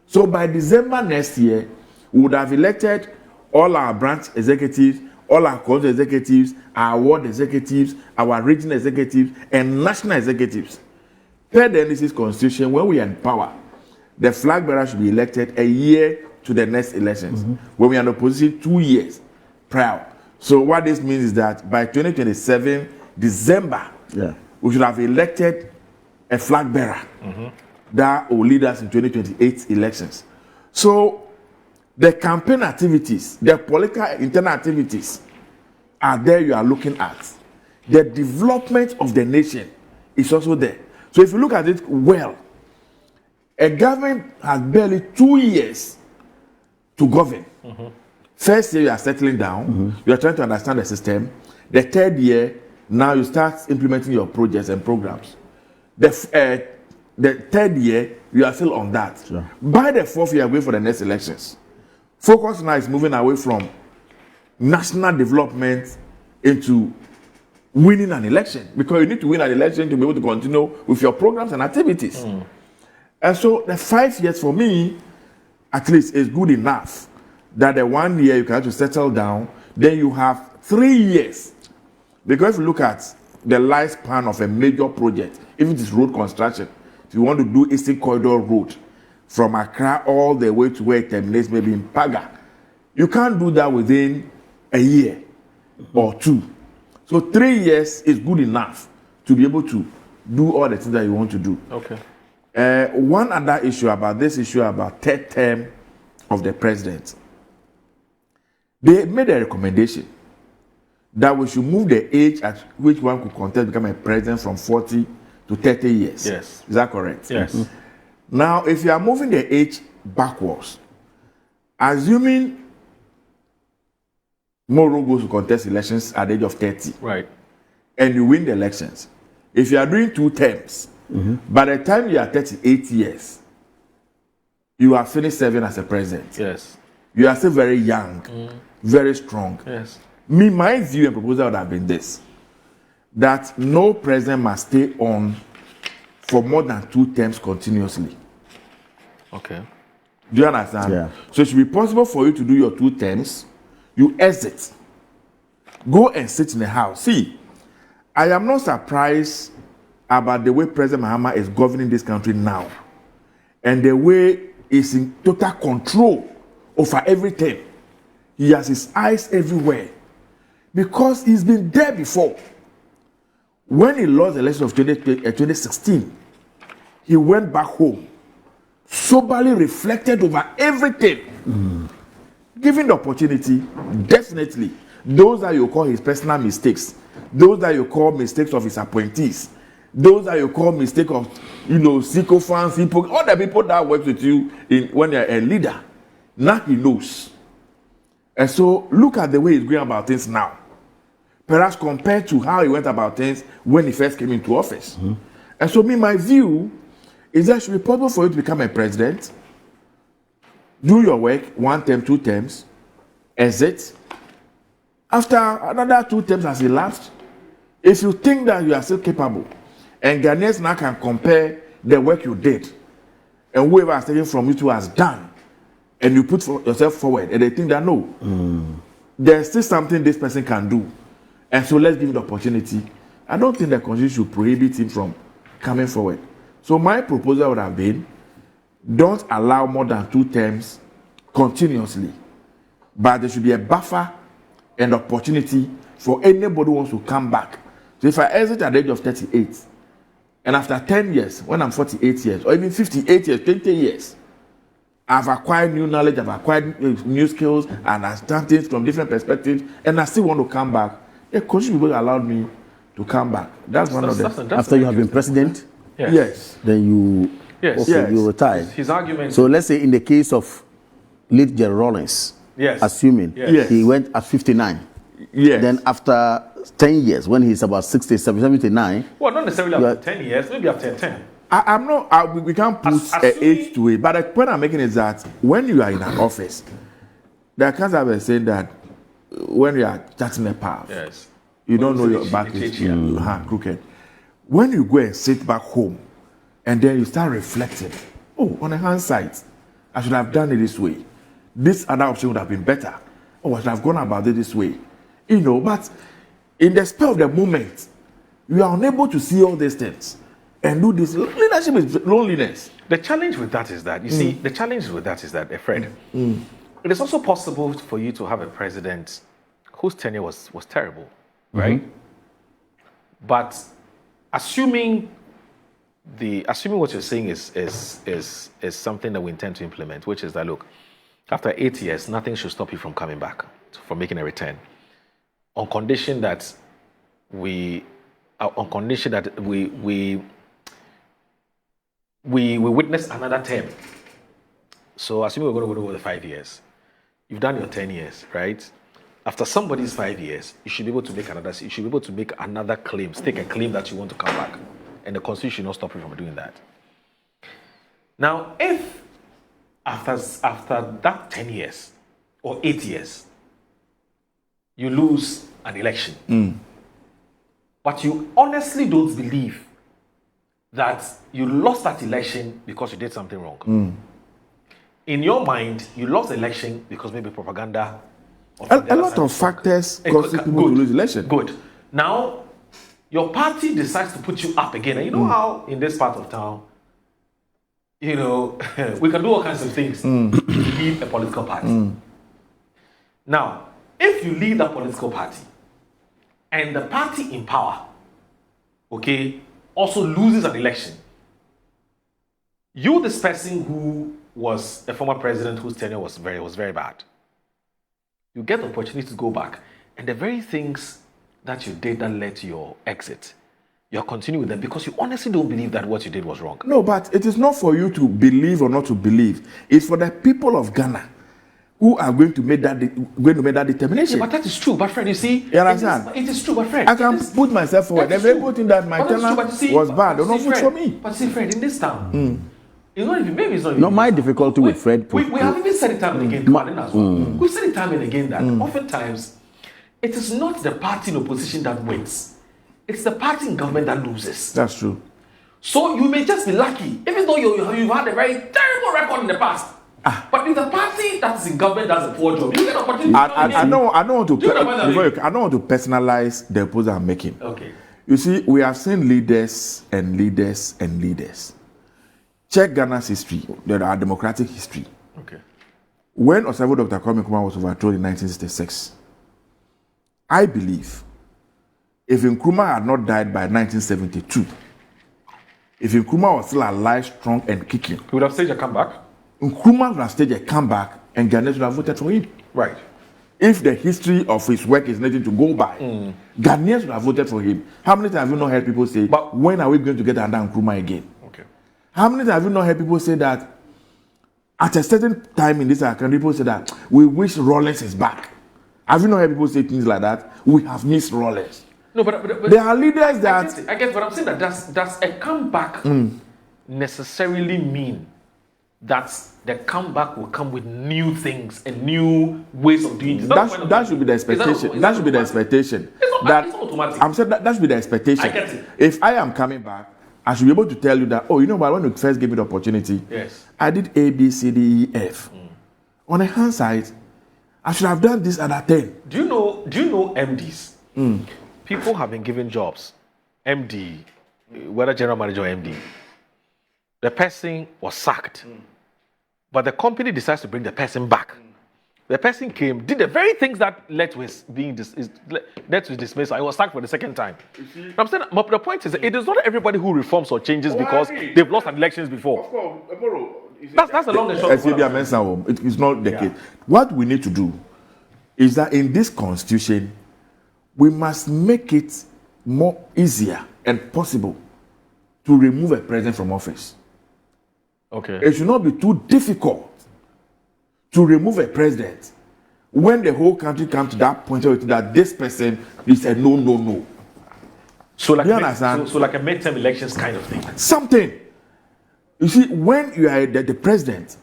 So by December next year, we would have elected all our branch executives, all our council executives, our ward executives, our regional executives, and national executives. Per the NDC's constitution, when we are in power, the flag bearer should be elected a year to the next elections. When we are in opposition, 2 years prior. So what this means is that by 2027, December, we should have elected a flag bearer that will lead us in 2028 elections. So the campaign activities, the political internal activities are there you are looking at. The development of the nation is also there. So if you look at it well, a government has barely 2 years to govern. First year you are settling down, you are trying to understand the system. The third year, now you start implementing your projects and programs. The third year, you are still on that. By the fourth year, you are going for the next elections. Focus now is moving away from national development into winning an election, because you need to win an election to be able to continue with your programs and activities. And so the 5 years for me, at least, is good enough that the 1 year you can have to settle down, then you have 3 years. Because if you look at the lifespan of a major project, if it is road construction, if you want to do Eastern Corridor Road from Accra all the way to where it terminates, maybe in Paga, you can't do that within a year or two. So 3 years is good enough to be able to do all the things that you want to do.
Okay.
One other issue about this issue about third term of the president, they made a recommendation that we should move the age at which one could contest become a president from 40 to 30 years.
Yes.
Is that correct?
Yes.
Now, if you are moving the age backwards, assuming Moro goes to contest elections at the age of 30,
Right.
and you win the elections, if you are doing 2 terms, by the time you are 38 years, you are finished serving as a president.
Yes.
You are still very young, very strong.
Yes.
My view and proposal would have been this: that no president must stay on for more than 2 terms continuously.
Okay.
Do you understand?
Yeah.
So it should be possible for you to do your 2 terms, you exit, go and sit in the house. See, I am not surprised about the way President Mahama is governing this country now, and the way he's in total control over everything. He has his eyes everywhere, because he's been there before. When he lost the election of 2016, he went back home, soberly reflected over everything. Given the opportunity, definitely, those that you call his personal mistakes, those that you call mistakes of his appointees, those that you call mistake of, sycophants, all the people that work with you when you're a leader, now he knows. And so look at the way he's going about things now, perhaps compared to how he went about things when he first came into office. And so my view is that it should be possible for you to become a president, do your work 1 term, 2 terms, exit, After another 2 terms has elapsed, if you think that you are still capable, and Ghanaians now can compare the work you did, and whoever has taken from you to has done, and you put yourself forward, and they think that no, there's still something this person can do, and so let's give him the opportunity. I don't think the constitution should prohibit him from coming forward. So my proposal would have been, don't allow more than 2 terms continuously, but there should be a buffer and opportunity for anybody who wants to come back. So if I exit at the age of 38, and after 10 years, when I'm 48 years, or even 58 years, 20 years, I've acquired new knowledge, I've acquired new skills, and I've done things from different perspectives, and I still want to come back, the constitution will allow me to come back. That's one of them.
After you have been president,
Yes.
then you,
Yes.
okay,
Yes.
you retire.
His argument.
So let's say in the case of late Jerry Rawlings,
Yes.
assuming
Yes.
he went at 59,
Yes.
then after 10 years, when he's about 67, 79,
well, not necessarily
You
after 10 years, maybe after 10.
I'm not. We can't put an age to it. But the point I'm making is that when you are in an office, there comes a saying that when you are charting a path,
Yes.
you don't know your back is crooked. When you go and sit back home, and then you start reflecting, oh, on the hindsight, I should have done it this way. This other option would have been better. Oh, I should have gone about it this way. You know, but in the spur of the moment, you are unable to see all these things and do this. Leadership is loneliness.
The challenge with that is that, you see, the challenge with that is that, Fred, it is also possible for you to have a president whose tenure was terrible, right? But assuming what you're saying is something that we intend to implement, which is that, look, after 8 years, nothing should stop you from coming back, from making a return, on condition that we witness another term. So assuming we're going to go over the 5 years, you've done your 10 years, right? After somebody's 5 years, you should be able to make another claim, stake a claim that you want to come back. And the constitution should not stop you from doing that. Now, if after that 10 years or 8 years, you lose an election, but you honestly don't believe that you lost that election because you did something wrong. In your mind, you lost the election because maybe propaganda.
A lot of factors cause people to lose election.
Good. Now, your party decides to put you up again. And you know how in this part of town, you know, we can do all kinds of things to lead a political party. Now, if you lead a political party and the party in power, okay, also loses an election, you, this person who was a former president whose tenure was very bad, you get the opportunity to go back, and the very things that you did that led to your exit, you're continuing with them because you honestly don't believe that what you did was wrong.
No, but it is not for you to believe or not to believe. It's for the people of Ghana who are going to make that determination.
Yeah, but that is true, but friend, you see,
You understand?
it is true, but friend,
I can put myself forward. If people think that my tenure was bad, they're not good for me.
But see, friend, in this town, it's not even, maybe it's not even.
No, my difficulty with Fred.
We have even said it time and again, we said it time and again that oftentimes it is not the party in opposition that wins, it's the party in government that loses.
That's true.
So you may just be lucky, even though you've had a very terrible record in the past. But if the party that is in government does a poor job, you get an opportunity.
I don't want to personalize the proposal I'm making.
Okay.
You see, we have seen leaders and leaders and leaders. Check Ghana's history, our democratic history.
Okay.
When Osavo Dr. Kwame Nkrumah was overthrown in 1966, I believe if Nkrumah had not died by 1972, if Nkrumah was still alive, strong and kicking,
He would have staged a comeback.
Nkrumah would have staged a comeback and Ghanaians would have voted for him.
Right.
If the history of his work is nothing to go by, Ghanaians would have voted for him. How many times have you not heard people say,
But
when are we going to get another Nkrumah again?
Okay.
How many times have you not heard people say that at a certain time in this country, people say that we wish Rawlings is back? Have you not heard people say things like that? We have missed Rawlings.
No, but
There are leaders that...
I guess what I'm saying that does a comeback necessarily mean that the comeback will come with new things and new ways of doing this.
That should be the expectation. That should be the expectation.
It's not automatic.
I'm saying that should be the expectation.
I get it.
If I am coming back, I should be able to tell you that, oh, you know what, when you first gave me the opportunity,
Yes.
I did A, B, C, D, E, F. On the hand side, I should have done this other thing.
Do you know MDs? People have been given jobs. MD, whether general manager or MD. The person was sacked. But the company decides to bring the person back. The person came, did the very things that led to his dismissal. I was sacked for the second time. I'm saying, but the point is, it is not everybody who reforms or changes because they've lost elections before. That's the long and short.
It is not the case. What we need to do is that in this constitution, we must make it more easier and possible to remove a president from office.
Okay.
It should not be too difficult to remove a president when the whole country comes to that point where that this person is a no.
So like,
you understand?
So like a midterm elections kind of thing.
Something. You see, when you are the president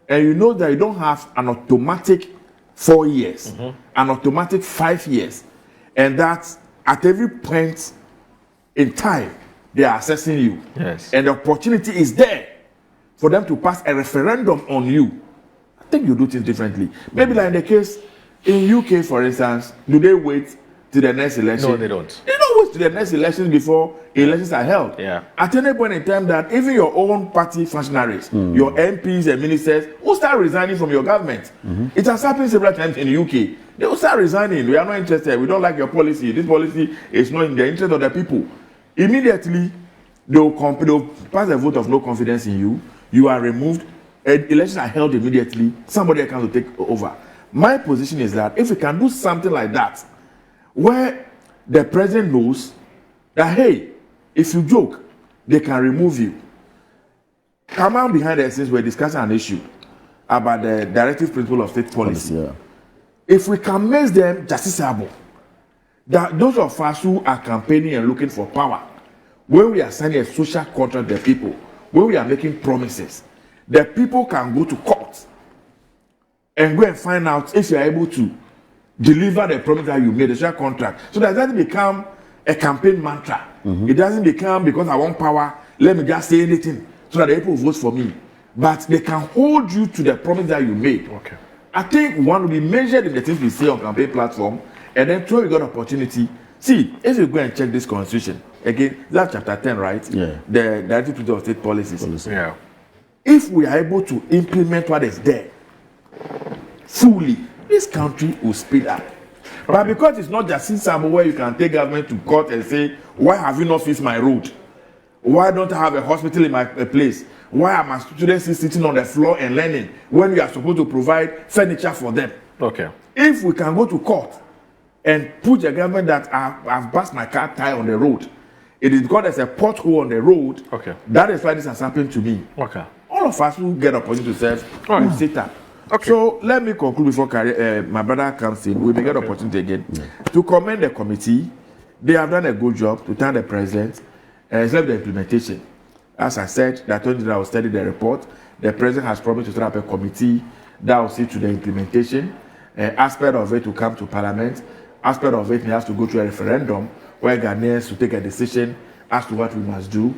and you know that you don't have an automatic 4 years, an automatic 5 years, and that at every point in time they are assessing you,
yes,
and the opportunity is there for them to pass a referendum on you, I think you do things differently. Maybe like in the case in UK, for instance, do they wait till the next election?
No, they don't.
They don't wait till the next elections before elections are held.
Yeah.
At any point in time that even your own party functionaries, your MPs and ministers will start resigning from your government. It has happened several times in the UK. They will start resigning. We are not interested. We don't like your policy. This policy is not in the interest of the people. Immediately, they will pass a vote of no confidence in you. You are removed. Elections are held immediately. Somebody else will take over. My position is that if we can do something like that, where the president knows that, hey, if you joke, they can remove you. Come on behind the scenes, we're discussing an issue about the directive principle of state policy.
Yeah.
If we can make them justiciable, that those of us who are campaigning and looking for power, when we are signing a social contract with the people, when we are making promises, the people can go to court and go and find out if you are able to deliver the promise that you made, the social contract. So that doesn't become a campaign mantra. It doesn't become because I want power, let me just say anything so that the people vote for me. But they can hold you to the promise that you made.
Okay.
I think one will be measured in the things we say on campaign platform, and then when we got opportunity. See, if you go and check this constitution, again, that's chapter 10, right?
Yeah.
The directive principle of state policies.
Yeah.
If we are able to implement what is there fully, this country will speed up. But because it's not just simple where you can take government to court and say, why have you not fixed my road? Why don't I have a hospital in my place? Why are my students sitting on the floor and learning when we are supposed to provide furniture for them?
Okay.
If we can go to court and put the government that I've passed my car tire on the road, it is because there's a pothole on the road.
Okay.
That is why this has happened to me.
Okay.
All of us who get opportunity to serve will sit up.
Okay.
So let me conclude before my brother comes in. We may get opportunity again to commend the committee. They have done a good job to thank the president. It's left the implementation. As I said, the Attorney General will study the report. The president has promised to set up a committee that will see to the implementation. Aspect of it will come to Parliament. Aspect of it has to go to a referendum where Ghanaians will take a decision as to what we must do.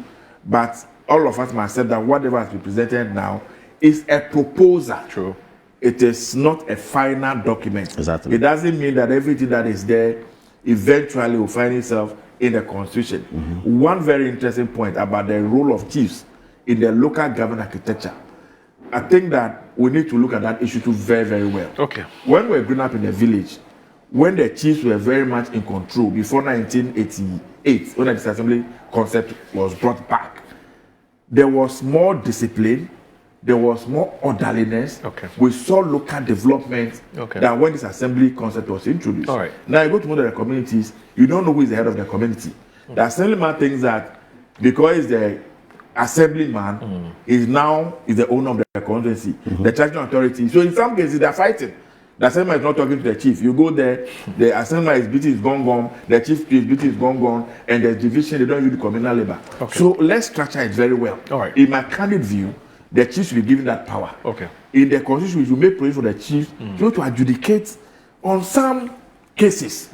But all of us must accept that whatever has been presented now is a proposal.
True.
It is not a final document.
Exactly.
It doesn't mean that everything that is there eventually will find itself in the constitution. One very interesting point about the role of chiefs in the local government architecture. I think that we need to look at that issue too very, very well.
Okay.
When we were growing up in the village, when the chiefs were very much in control before 1988, when the disassembly concept was brought back, there was more discipline, there was more orderliness.
Okay.
We saw local development than when this assembly concept was introduced.
All right.
Now you go to one of the communities, you don't know who is the head of the community. The assemblyman thinks that because the assemblyman is the owner of the constituency, the traditional authority. So in some cases they're fighting. The assemblyman is not talking to the chief. You go there, the assemblyman is beating his gong, the chief is beating his gong, and there's division. They don't use the communal labor.
Okay.
So let's structure it very well.
All right.
In my candid view, the chiefs should be given that power.
Okay.
In the constitution, we should make provision for the chiefs to adjudicate on some cases.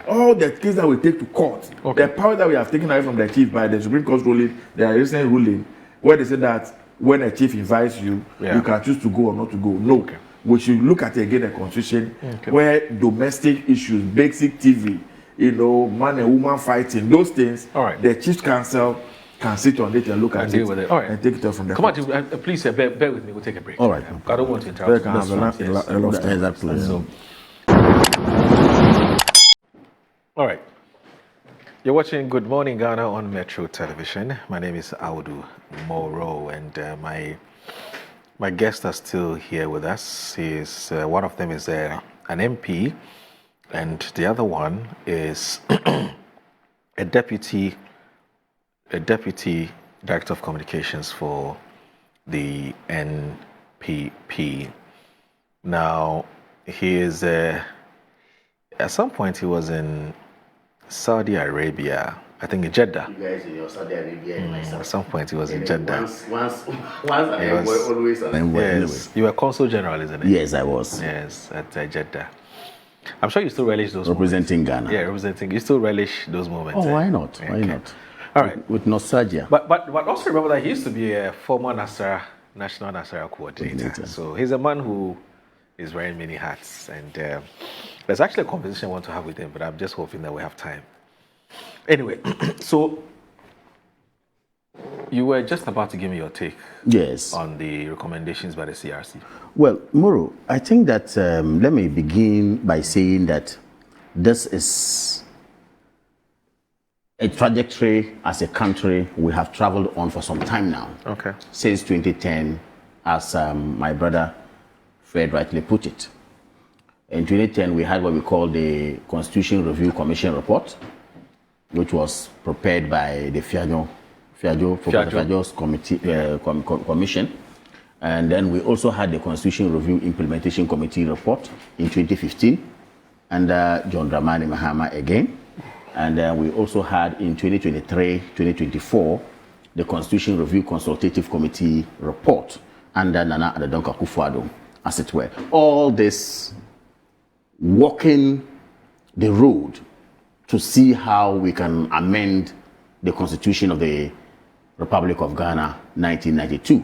All the cases that we take to court, the power that we have taken away from the chief by the Supreme Court ruling, the recent ruling, where they said that when a chief invites you, you can choose to go or not to go. No. We should look at again the constitution where domestic issues, basic TV, man and woman fighting, those things, the chief council can sit on it and look at it, and take it off from there.
Come on, please bear with me. We'll take a break.
All right.
I don't want to interrupt. All right. You're watching Good Morning Ghana on Metro Television. My name is Audu Moro, and my guests are still here with us. One of them is an MP, and the other one is a deputy director of communications for the NPP. Now, he is at some point he was in Saudi Arabia, I think in Jeddah.
You guys in your Saudi Arabia and myself.
At some point he was in Jeddah.
Once an envoy, always an envoy.
Yes,
anyway.
You were consul general, isn't it?
Yes, I was.
Yes, at Jeddah. I'm sure you still relish those
representing
moments.
Ghana.
Yeah, representing. You still relish those moments.
Oh, why not? Why not?
All right.
With nostalgia.
But also remember that he used to be a former National Nasara coordinator. So he's a man who is wearing many hats. And there's actually a conversation I want to have with him, but I'm just hoping that we have time. Anyway, so you were just about to give me your take on the recommendations by the CRC.
Well, Moro, I think that let me begin by saying that this is a trajectory as a country we have traveled on for some time now.
Okay.
Since 2010, as my brother Fred rightly put it. In 2010, we had what we call the Constitution Review Commission report, which was prepared by the Fiajo's commission. And then we also had the Constitution Review Implementation Committee report in 2015 under John Dramani Mahama again. And then we also had in 2023-2024 the Constitution Review Consultative Committee report under Nana Addo Akufo-Addo, as it were. All this walking the road to see how we can amend the Constitution of the Republic of Ghana, 1992.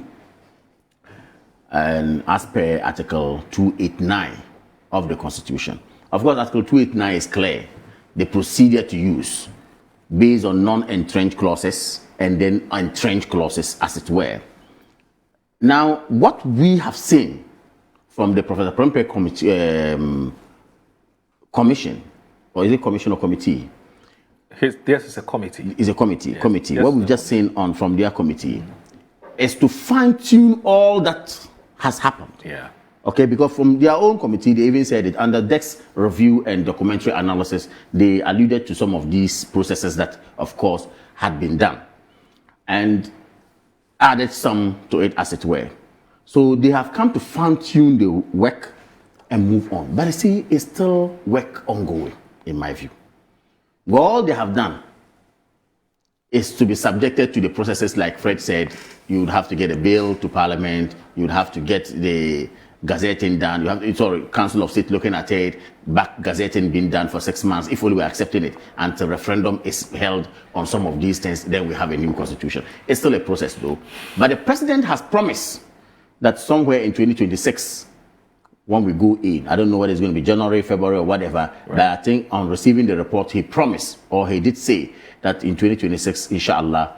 And as per Article 289 of the Constitution. Of course, Article 289 is clear. The procedure to use based on non-entrenched clauses and then entrenched clauses, as it were. Now, what we have seen from the Professor Prempeh commission, or is it commission or committee?
This is a committee.
It's a committee.
Yes.
Committee.
Yes,
what we've just seen from their committee is to fine-tune all that has happened.
Yeah.
Okay, because from their own committee, they even said it under Dex review and documentary analysis, they alluded to some of these processes that, of course, had been done and added some to it, as it were. So they have come to fine-tune the work and move on. But you see, it's still work ongoing, in my view. All they have done is to be subjected to the processes, like Fred said. You would have to get a bill to Parliament, you would have to get the gazetting done, Council of State looking at it, back gazetting being done for 6 months, if only we're accepting it, until referendum is held on some of these things, then we have a new constitution. It's still a process though. But the president has promised that somewhere in 2026, when we go in, I don't know whether it's going to be January, February, or whatever, but I think on receiving the report, he promised, or he did say, that in 2026, inshallah,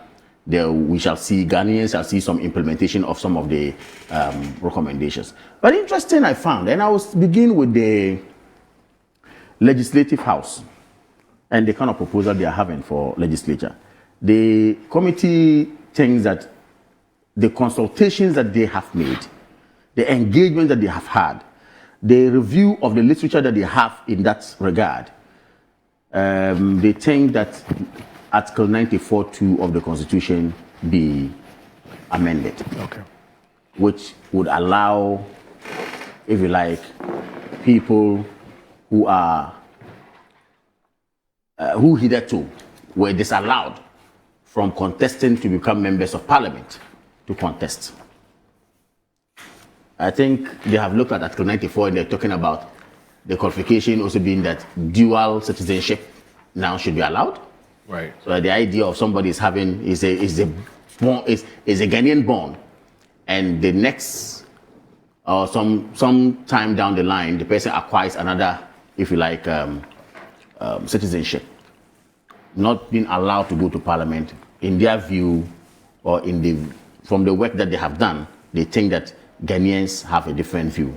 we shall see, Ghanaians shall see some implementation of some of the recommendations. But interesting, I found, and I will begin with the Legislative House and the kind of proposal they are having for legislature. The committee thinks that the consultations that they have made, the engagement that they have had, the review of the literature that they have in that regard, they think that Article 94(2) of the Constitution be amended, which would allow, if you like, people who are who hitherto were disallowed from contesting to become members of Parliament to contest. I think they have looked at Article 94 and they're talking about the qualification also being that dual citizenship now should be allowed.
Right.
So the idea of somebody is a Ghanaian born, and the next or some time down the line, the person acquires another, if you like, citizenship, not being allowed to go to Parliament. In their view, or from the work that they have done, they think that Ghanaians have a different view.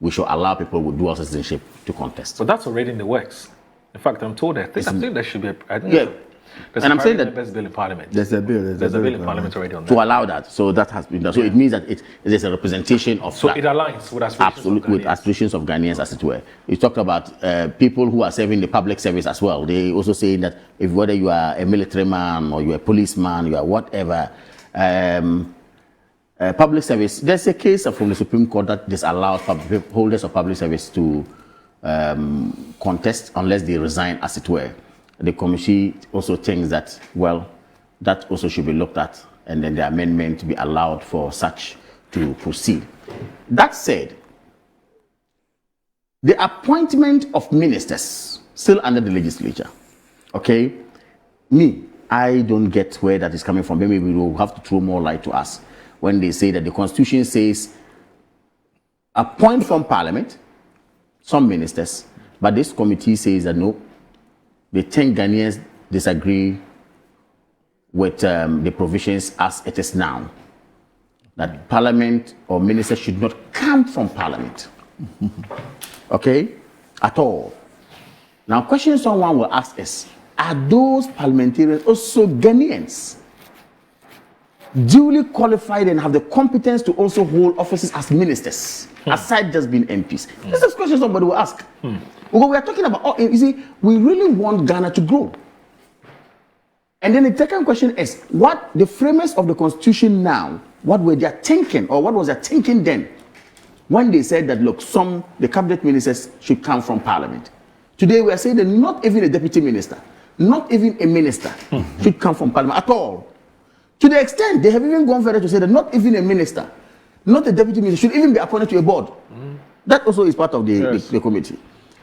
We should allow people with dual citizenship to contest.
But that's already in the works. In fact, I'm told that. I think there should be.
And I'm saying that
there's a bill in Parliament.
There's a bill.
There's a bill in Parliament already on that.
To allow that, so that has been done. So it means that there's a representation of.
So it aligns with aspirations.
Absolutely, with aspirations of Ghanaians, as it were. You talked about people who are serving the public service as well. They also say that whether you are a military man or you're a policeman, you are whatever. Public service, there's a case from the Supreme Court that disallows holders of public service to contest unless they resign, as it were. The committee also thinks that, well, that also should be looked at, and then the amendment to be allowed for such to proceed. That said, the appointment of ministers still under the legislature, okay? I don't get where that is coming from. Maybe we will have to throw more light to us when they say that the Constitution says appoint from Parliament some ministers, but this committee says that no, they think Ghanaians disagree with the provisions as it is now, that Parliament or ministers should not come from Parliament, okay, at all. Now, question someone will ask is, are those parliamentarians also Ghanaians, duly qualified and have the competence to also hold offices as ministers, aside just being MPs? This is a question somebody will ask. Because we are talking about, you see, we really want Ghana to grow. And then the second question is, what the framers of the Constitution now, what were they thinking, or what was their thinking then, when they said that, look, the cabinet ministers should come from Parliament? Today we are saying that not even a deputy minister, not even a minister should come from Parliament at all. To the extent they have even gone further to say that not even a minister, not a deputy minister should even be appointed to a board. That also is part of the committee.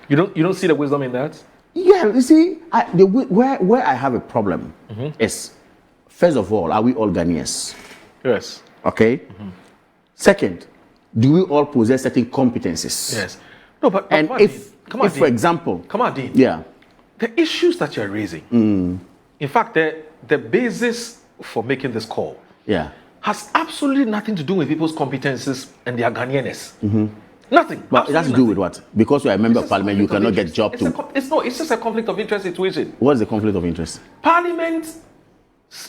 You don't see the wisdom in that?
Yeah, you see, where I have a problem is, first of all, are we all Ghanaians?
Yes.
Okay. Second, do we all possess certain competencies?
Yes. No, but
and if for example,
Deen.
Yeah.
The issues that you're raising, in fact, the basis for making this call, has absolutely nothing to do with people's competences and their Ghanaianness. Nothing.
But it has to do with what? Because you're a member of Parliament, you cannot get job to.
It's just a conflict of interest situation.
What is the conflict of interest?
Parliament's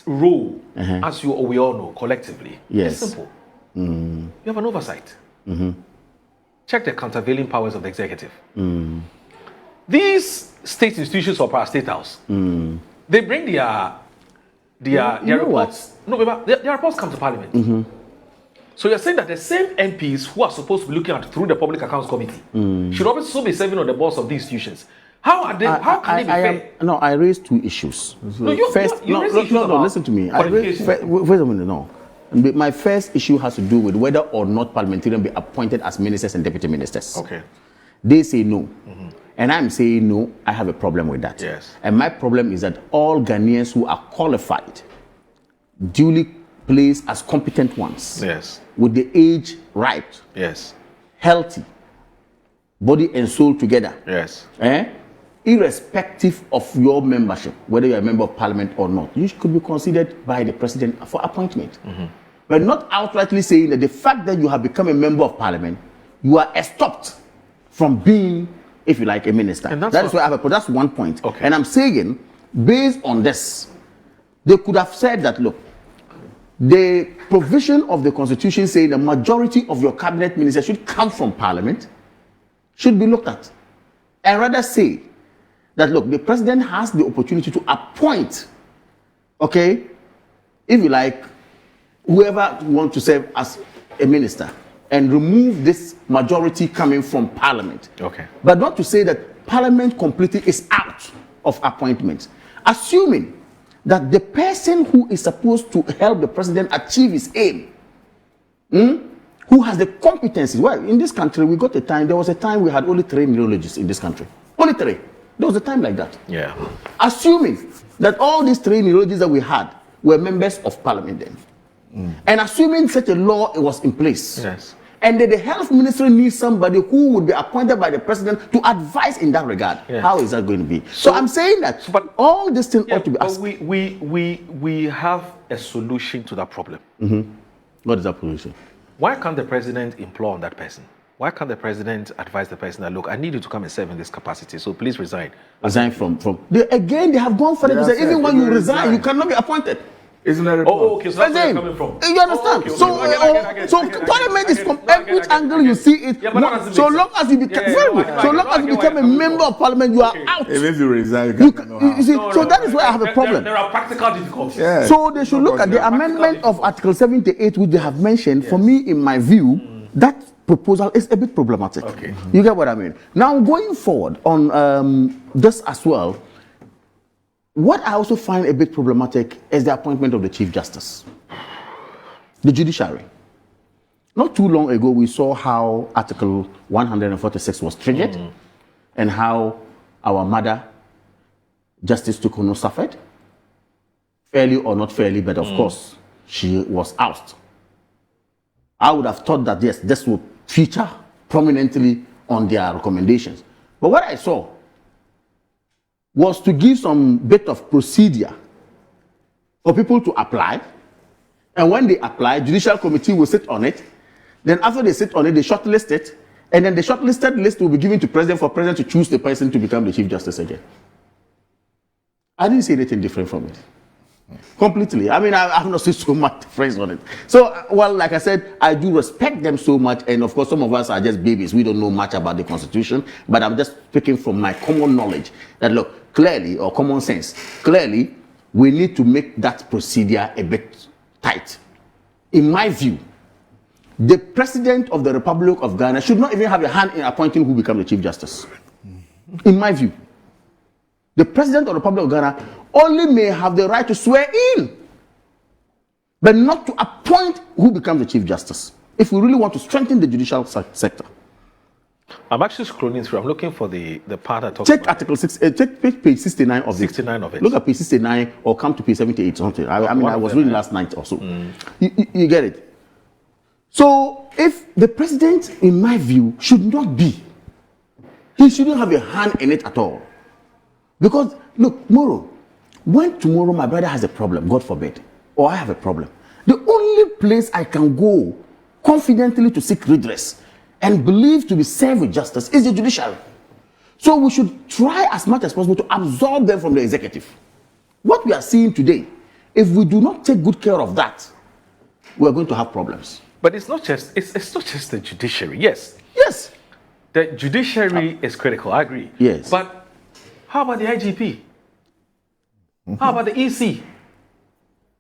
role, as we all know collectively, is simple. You have an oversight. Check the countervailing powers of the executive. These state institutions or state house, they bring their reports. No, their reports come to Parliament. So you're saying that the same MPs who are supposed to be looking at through the Public Accounts Committee should also be serving on the boards of these institutions. How can they be fair?
I raised two issues. Listen to me. Wait a minute, no. My first issue has to do with whether or not parliamentarians be appointed as ministers and deputy ministers.
Okay.
They say no. And I'm saying no, I have a problem with that.
Yes.
And my problem is that all Ghanaians who are qualified, duly placed as competent ones, with the age right, healthy, body and soul together, irrespective of your membership, whether you're a member of Parliament or not, you could be considered by the president for appointment. But not outrightly saying that the fact that you have become a member of Parliament, you are stopped from being, if you like, a minister. That's why I have a point. That's one point.
Okay.
And I'm saying, based on this, they could have said that, look, the provision of the Constitution saying the majority of your cabinet ministers should come from Parliament should be looked at. And rather say that, look, the president has the opportunity to appoint, okay, if you like, whoever wants to serve as a minister, and remove this majority coming from Parliament.
Okay.
But not to say that Parliament completely is out of appointments. Assuming that the person who is supposed to help the president achieve his aim who has the competencies. Well, in this country, there was a time we had only 3 neurologists in this country. Only 3. There was a time like that.
Yeah.
Assuming that all these 3 neurologists that we had were members of parliament then. And assuming such a law was in place.
Yes.
And that the health ministry needs somebody who would be appointed by the president to advise in that regard.
Yeah.
How is that going to be? So I'm saying that
but
all these things ought to be
but
asked.
we have a solution to that problem.
What is that solution?
Why can't the president implore on that person? Why can't the president advise the person that, look, I need you to come and serve in this capacity, so please resign?
Resign from. They have gone further to say, even when you resign, you cannot be appointed.
Isn't that a report?
Oh, okay, so that's where you're coming from.
You understand? Parliament is from every angle you see it. So long as you become a member of parliament, you are out.
Even if you resign, you
see, so that is where I have a problem.
There are practical difficulties.
Yeah.
So they should look at the amendment of Article 78, which they have mentioned. For me, in my view, that proposal is a bit problematic.
Okay.
You get what I mean? Now, going forward on this as well, what I also find a bit problematic is the appointment of the Chief Justice, the judiciary. Not too long ago, we saw how Article 146 was triggered and how our mother, Justice Tukono, suffered. Fairly or not fairly, but of course, she was ousted. I would have thought that, yes, this would feature prominently on their recommendations. But what I saw was to give some bit of procedure for people to apply. And when they apply, judicial committee will sit on it. Then after they sit on it, they shortlist it. And then the shortlisted list will be given to president for president to choose the person to become the Chief Justice again. I didn't see anything different from it. Completely. I mean, I've not seen so much difference on it. So, well, like I said, I do respect them so much. And of course, some of us are just babies. We don't know much about the Constitution. But I'm just speaking from my common knowledge that, look, clearly, or common sense, clearly, we need to make that procedure a bit tight. In my view, the President of the Republic of Ghana should not even have a hand in appointing who becomes the Chief Justice. In my view. The President of the Republic of Ghana only may have the right to swear in, but not to appoint who becomes the Chief Justice, if we really want to strengthen the judicial sector. I'm
actually scrolling through. I'm looking for the part I talked
about.
Check
Article 6, check page 69 of
69 of it.
Look at page 69 or come to page 78 something. I was reading last night or so. You get it? So if the president, in my view, should not be, he shouldn't have a hand in it at all. Because, look, when tomorrow my brother has a problem, God forbid, or I have a problem, the only place I can go confidently to seek redress and believe to be served with justice is the judiciary. So we should try as much as possible to absorb them from the executive. What we are seeing today, if we do not take good care of that, we are going to have problems.
But it's not just the judiciary. Yes.
Yes.
The judiciary is critical. I agree.
Yes.
But how about the IGP? How about the EC?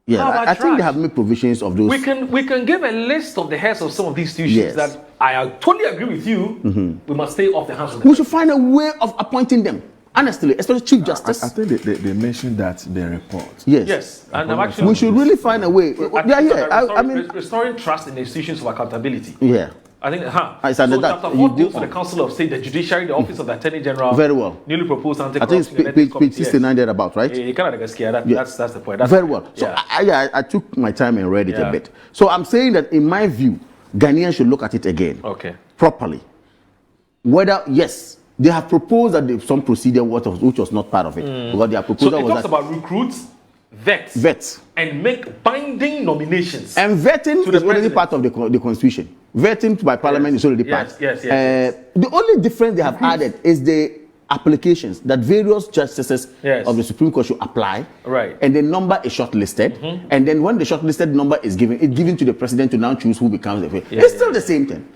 Yeah, I think they have made provisions of those.
We can give a list of the heads of some of these institutions that I totally agree with you. We must stay off the hands of them.
We should find a way of appointing them. Honestly, especially Chief Justice.
I think they mentioned that in their report.
Yes.
And I'm actually,
we should really find a way. I mean,
restoring trust in the institutions of accountability.
Yeah.
I think,
so
chapter 4 deals with the Council of State, the Judiciary, the Office of the Attorney General.
Very well.
Newly proposed
anti-corruption. I think it's page 69 there about, right?
You cannot get scared. That's the point.
Very well. So I took my time and read it a bit. So I'm saying that in my view, Ghanaians should look at it again.
Okay.
Properly. Whether, yes, they have proposed that some procedure which was not part of it. Because their proposal
so it
was
talks about recruits, vets, and make binding nominations.
And vetting is already part of the Constitution. Vetting by Parliament is already part.
Yes.
The only difference they have added is the applications that various justices of the Supreme Court should apply.
Right.
And the number is shortlisted. And then when the shortlisted number is given, it's given to the president to now choose who becomes the president. It's still the same thing.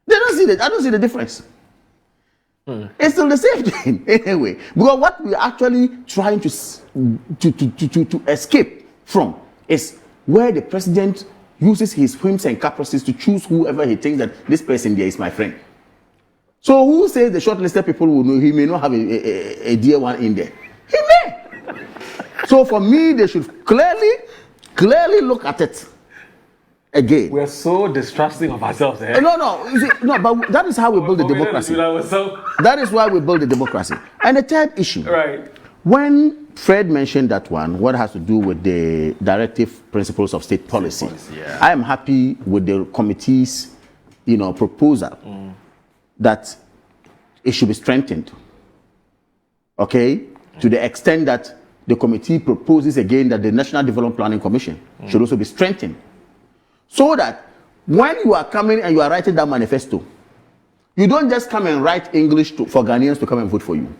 They don't see that. I don't see the difference. It's still the same thing anyway. Because what we are actually trying to escape from is where the president uses his whims and caprices to choose whoever he thinks that this person there is my friend. So who says the shortlisted people will know he may not have a dear one in there? He may. So for me, they should clearly look at it again.
We are so distrusting of ourselves. Eh?
No, you see, no, but that is how we build the democracy. That is why we build the democracy. And the third issue,
right?
When Fred mentioned that one, what has to do with the directive principles of state policy,
yeah.
I am happy with the committee's, proposal that it should be strengthened. Okay, to the extent that the committee proposes again that the National Development Planning Commission should also be strengthened, so that when you are coming and you are writing that manifesto, you don't just come and write English for Ghanaians to come and vote for you.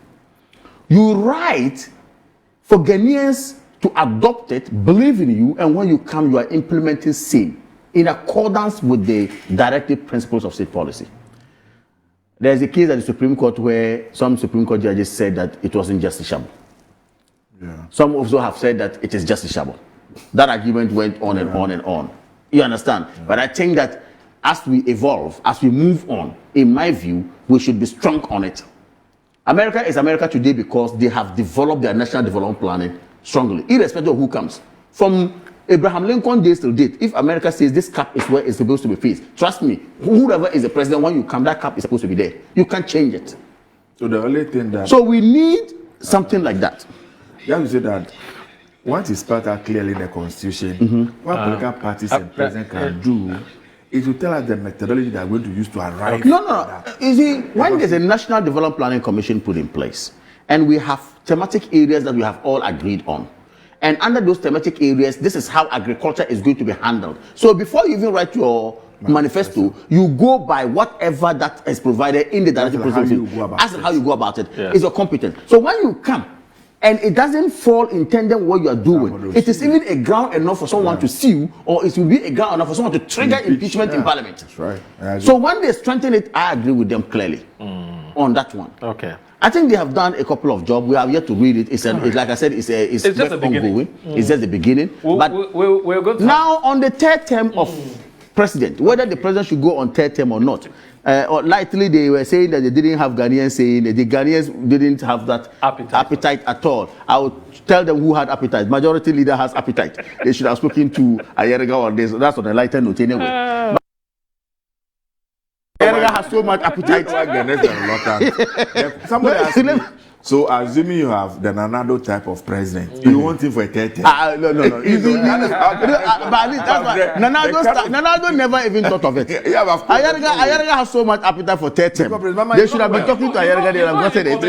You write for Ghanaians to adopt it, believe in you, and when you come, you are implementing same in accordance with the directive principles of state policy. There's a case at the Supreme Court where some Supreme Court judges said that it wasn't justiciable.
Yeah.
Some also have said that it is justiciable. That argument went on and on and on. You understand? Yeah. But I think that as we evolve, as we move on, in my view, we should be strong on it. America is America today because they have developed their national development planning strongly, irrespective of who comes. From Abraham Lincoln days till date, if America says this cap is where it's supposed to be faced, trust me, whoever is the president, when you come, that cap is supposed to be there. You can't change it.
So the only thing that...
So we need something like that.
You have to say that once it's spelled out clearly in the Constitution, what political parties and president can do is to tell us the methodology they are going to use to arrive.
No. You see, when there's a National Development Planning Commission put in place, and we have thematic areas that we have all agreed on, and under those thematic areas, this is how agriculture is going to be handled. So before you even write your manifesto, you go by whatever that is provided in the directive process. As how you go about it is your competence. So when you come, and it doesn't fall in tandem with what you are doing, it is even a ground enough for someone to sue, or it will be a ground enough for someone to trigger impeachment in Parliament.
That's right.
So when they strengthen it, I agree with them clearly on that one.
Okay.
I think they have done a couple of jobs. We have yet to read it. It's like I said, it's just the beginning. It's just the beginning. But
we're going to
now on the third term of president, whether the president should go on third term or not, or lightly they were saying that they didn't have Ghanaians saying that the Ghanaians didn't have that appetite at all. I would tell them who had appetite. Majority leader has appetite. They should have spoken to Ayerega on this. That's on a lighter note anyway. Ayerega has so much appetite.
Somebody asked me, so assuming you have the Nanado type of president, you want him for a third term?
No. But at least that's why Nanado never even thought of it. Ayerega has so much appetite for third term. They should have been talking to Ayerega. They have gotten it.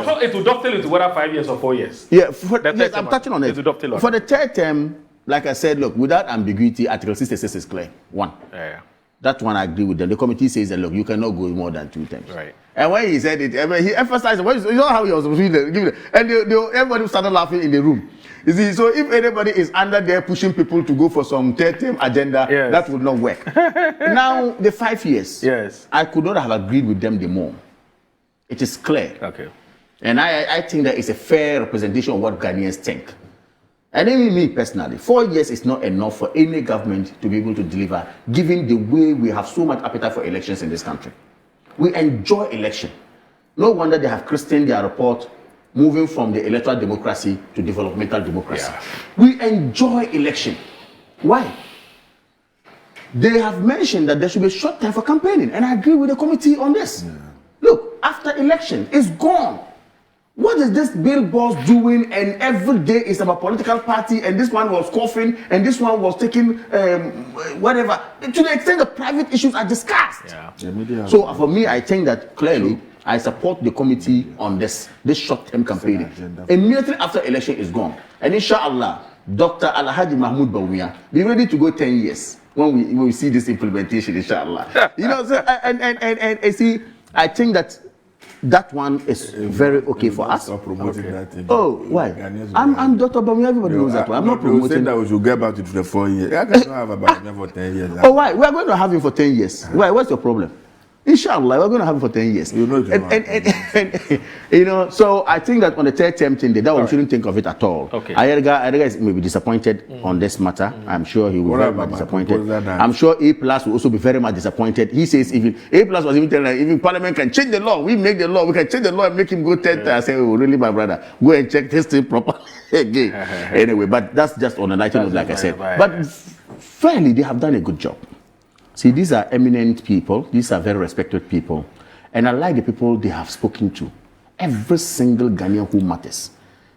So it will dovetail into whether 5 years or 4 years.
Yeah, yes, I'm touching on it.
For
the third term, like I said, look, without ambiguity, Article 66 is clear. One.
Yeah.
That one I agree with them. The committee says that, look, you cannot go more than 2 terms.
Right.
And when he said it, he emphasized, you know how he was giving it. And everybody started laughing in the room. You see, so if anybody is under there pushing people to go for some third term agenda, that would not work. Now, the 5 years, I could not have agreed with them the more. It is clear.
Okay.
And I think that it's a fair representation of what Ghanaians think. And even me personally, 4 years is not enough for any government to be able to deliver, given the way we have so much appetite for elections in this country. We enjoy election. No wonder they have christened their report moving from the electoral democracy to developmental democracy. Yeah. We enjoy election. Why? They have mentioned that there should be a short time for campaigning, and I agree with the committee on this. Yeah. Look, after election, it's gone. What is this billboard doing? And every day is about political party, and this one was coughing, and this one was taking whatever. To the extent the private issues are discussed. Yeah. So for me, I think that clearly I support the committee on this short-term campaigning. Immediately after election is gone, and inshallah, Dr. Alhaji Mahmoud Bawumia be ready to go 10 years when we see this implementation, inshallah. So, and see, I think that one is very okay for us. Oh, why? I'm Dr. Bawumia. Everybody knows that one. I'm not promoting
that we should get back to the 4 years. I cannot have about him for 10 years.
Oh, why? We are going to have him for 10 years. Why? What's your problem? Inshallah, we're going to have it for 10 years. And so I think that on the third term thing, that we shouldn't think of it at all.
Okay.
Ayerega is maybe disappointed on this matter. I'm sure he will be very much disappointed. I'm sure A+ will also be very much disappointed. He says even A+ was even telling us, even Parliament can change the law. We make the law. We can change the law and make him go 10 times. I say, oh, really, my brother? Go and check this thing properly again. Anyway, but that's just on a lighter note, like I said. But fairly, they have done a good job. See, these are eminent people. These are very respected people. And I like the people they have spoken to. Every single Ghanaian who matters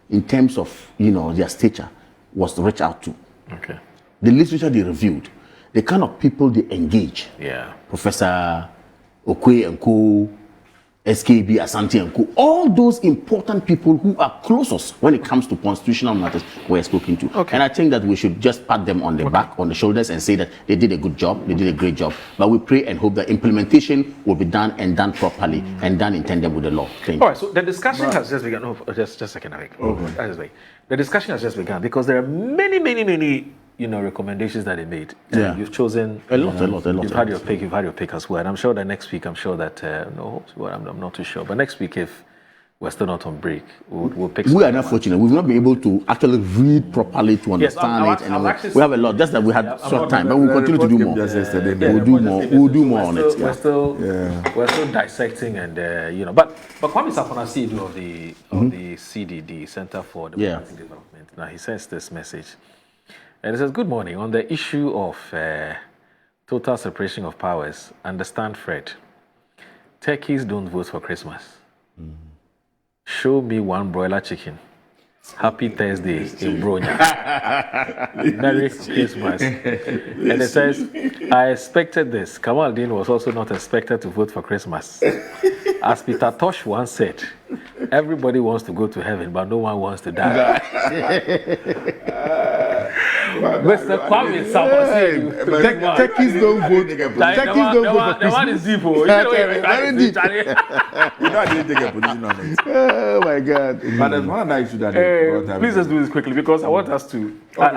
in terms of, their stature was reached out to.
Okay.
The literature they reviewed, the kind of people they engage.
Yeah.
Professor Okwe and Co, SKB, Asante and Co, all those important people who are closest when it comes to constitutional matters were spoken to.
Okay.
And I think that we should just pat them on the back, on the shoulders, and say that they did a good job, they did a great job. But we pray and hope that implementation will be done and done properly and done in tandem with the law. Thank you.
All right, so the discussion has just begun. Just a second, Eric. The discussion has just begun because there are many recommendations that they made.
Yeah.
You've chosen
A lot.
You've had your pick as well. And I'm sure that next week, I'm not too sure. But next week, if we're still not on break, we'll pick.
We are not fortunate. We've not been able to actually read properly to understand it. And we have a lot. Just that we had short time, but we'll continue to do more. We'll do more on it.
We're still dissecting and But Kwame Saponasi of the CDD, Center for Democratic Development. Now he sends this message. And it says, good morning. On the issue of total separation of powers, understand, Fred, turkeys don't vote for Christmas. Show me one broiler chicken. Happy Thursday in Bronya. Merry Christmas. And it says, I expected this. Kamal Deen was also not expected to vote for Christmas. As Peter Tosh once said, everybody wants to go to heaven, but no one wants to die. Mr. Kwame Saponasi,
Turkeys don't vote. Turkeys don't vote for
The one is deep.
Very deep.
I didn't take a position on it.
Oh my God.
But there's one other issue that
please let's do this quickly because I want us to. I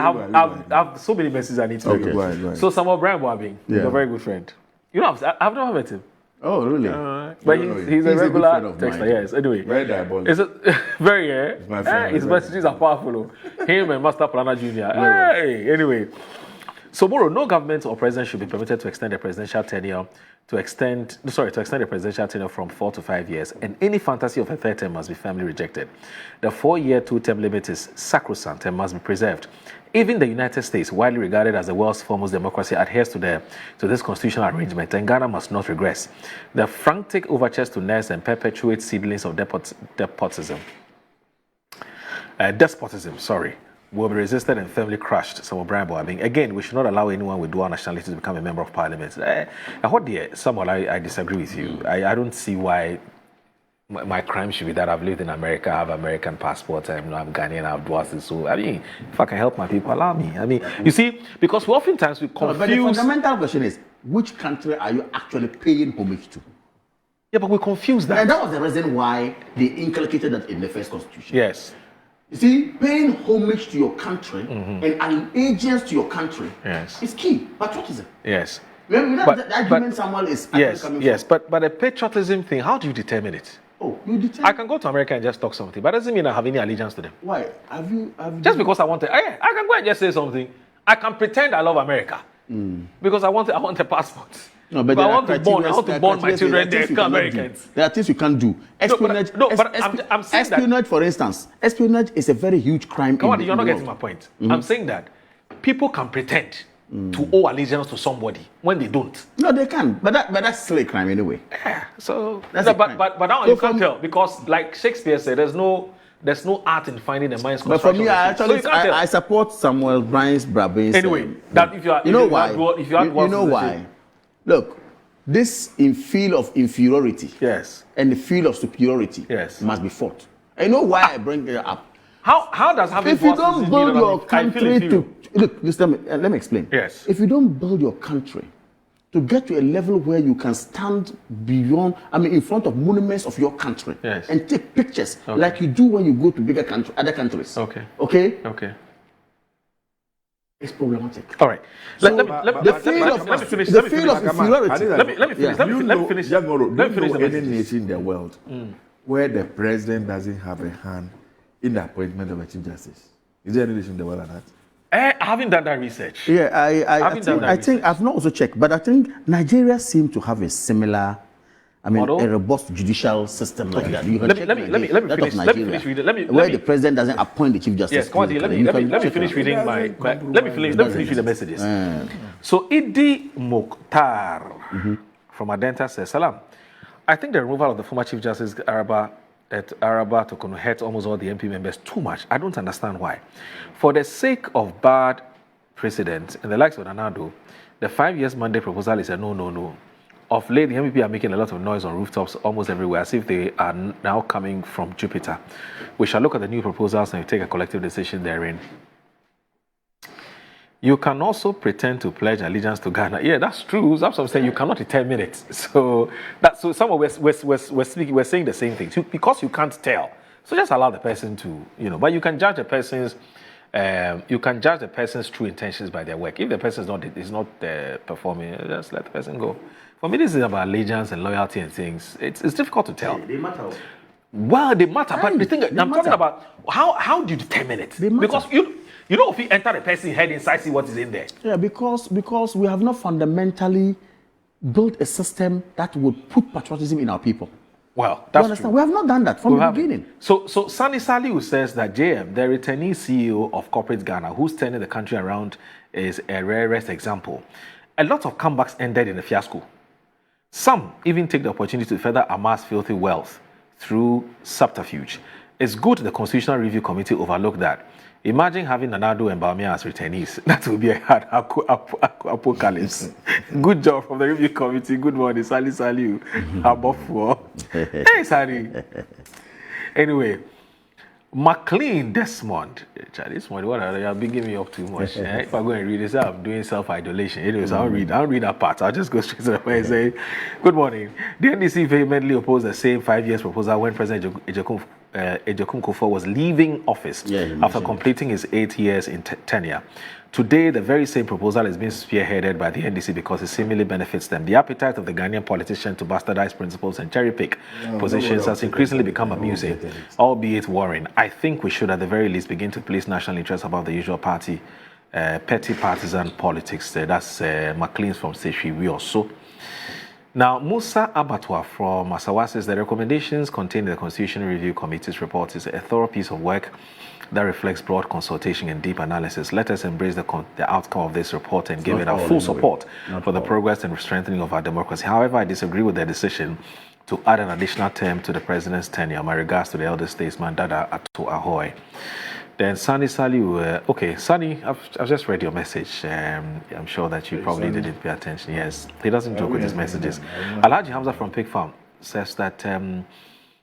have so many messages I need to make.
Go ahead.
So Samuel Brian Boabing, he's a very good friend. I've never met him.
Oh, really?
But he's a regular
good friend of
texter.
mine.
Yes. Anyway,
very diabolical.
It's very
my friend,
his messages are powerful. Him and Master Planner Jr. Hey, anyway. So, Moro, no government or president should be permitted to extend the presidential tenure to extend the presidential tenure from 4 to 5 years, and any fantasy of a third term must be firmly rejected. The 4-year 2-term limit is sacrosanct and must be preserved. Even the United States, widely regarded as the world's foremost democracy, adheres to this constitutional arrangement, and Ghana must not regress. The frantic overtures to nurse and perpetuate seedlings of despotism, will be resisted and firmly crushed. Samuel Brian Boabing. Again, we should not allow anyone with dual nationality to become a member of parliament. Samuel, I disagree with you. I don't see why my crime should be that I've lived in America, I have American passport, I'm Ghanaian, I have dual citizenship. So, if I can help my people, allow me. You see, because oftentimes we confuse...
But the fundamental question is, which country are you actually paying homage to?
Yeah, but we confuse that.
And that was the reason why they inculcated that in the first constitution.
Yes.
You see, paying homage to your country and allegiance to your country is key. Patriotism.
Yes.
Remember the argument Samuel is coming from.
But the patriotism thing, how do you determine it?
Oh, you determine.
I can go to America and just talk something, but that doesn't mean I have any allegiance to them.
Why? Have you
just because I want to, I can go and just say something. I can pretend I love America because I want a passport.
No, but
I want to born my children there, Americans.
There are things you can't do. Espionage.
I'm saying
espionage, for instance. Espionage is a very huge crime.
Come on, you're not getting my point. I'm saying that people can pretend to owe allegiance to somebody when they don't.
No, they can. But that's still a crime anyway.
Yeah. So
that's
but now you can't tell because, like Shakespeare said, there's no art in finding the mind's construction.
But for me, I support Samuel Brian's Brabin's.
Anyway, that if you are,
you know why? You know why? Look, this feel of inferiority and the feel of superiority must be fought. I know why I bring it up.
How does having
if you don't build your country to look, let me explain.
Yes.
If you don't build your country to get to a level where you can stand beyond, in front of monuments of your country and take pictures like you do when you go to other countries. Okay. It's problematic.
All right.
Let me finish. Let me finish.
Let me finish. Any nation in the world where the president doesn't have a hand in the appointment of a chief justice? Is there any nation in the world like that?
I haven't done that research.
Yeah, I think I've not also checked, but I think Nigeria seems to have a similar I mean,
model?
a robust judicial system like that. You can
Let
check
me finish reading.
where the president doesn't appoint the chief justice.
Yes, come on, Deen, let me finish reading let me finish the messages. So Idi Mokhtar from Adenta says, Salam, I think the removal of the former Chief Justice Araba to hurt almost all the MP members too much. I don't understand why. For the sake of bad precedent and the likes of Nanado, the 5 years mandate proposal is a no. Of late, the NPP are making a lot of noise on rooftops almost everywhere, as if they are now coming from Jupiter. We shall look at the new proposals and take a collective decision therein. You can also pretend to pledge allegiance to Ghana. Yeah, that's true. That's what I'm saying. You cannot in 10 minutes. So someone we're saying the same thing. Because you can't tell. So just allow the person to, but you can judge a person's true intentions by their work. If the person is not performing, just let the person go. For me, this is about allegiance and loyalty and things. It's difficult to tell.
They matter.
Well, they matter, but the thing I'm talking about, how do you determine it? Because you know if you enter the person's head inside, see what is in there.
Yeah, because we have not fundamentally built a system that would put patriotism in our people.
Well, that's true.
We have not done that from the beginning.
So Sani Saliu says that JM, the returnee CEO of corporate Ghana, who's turning the country around, is a rarest example. A lot of comebacks ended in a fiasco. Some even take the opportunity to further amass filthy wealth through subterfuge. It's good the Constitutional Review Committee overlooked that. Imagine having Nanado and Bawumia as returnees. That would be a hard apocalypse. Good job from the Review Committee. Good morning, Sali Saliu. Hey, Sali. Anyway, McLean Desmond. This one, what are you bigging me up too much? If I go and read this, I'm doing self-idolation. Anyways, I'll read that part. I'll just go straight to the point and say, good morning. The NDC vehemently opposed the same 5 years proposal when President Ejiokum Kufuor was leaving office after completing his 8 years in tenure. Today, the very same proposal is being spearheaded by the NDC because it seemingly benefits them. The appetite of the Ghanaian politician to bastardize principles and cherry-pick positions has increasingly become amusing, albeit worrying. I think we should, at the very least, begin to place national interests above the usual petty partisan politics. That's McLean from Seshi. We also. Now, Musa Abatwa from Masawa says the recommendations contained in the Constitutional Review Committee's report is a thorough piece of work that reflects broad consultation and deep analysis. Let us embrace the outcome of this report and give it our full support for the progress and strengthening of our democracy. However, I disagree with the decision to add an additional term to the president's tenure. My regards to the elder statesman, Dada Ato Ahoy. Then Sani Saliu, okay, Sani, I've just read your message. I'm sure that you probably didn't pay attention. Yes, he doesn't joke with his messages. Alhaji Hamza from Pig Farm says that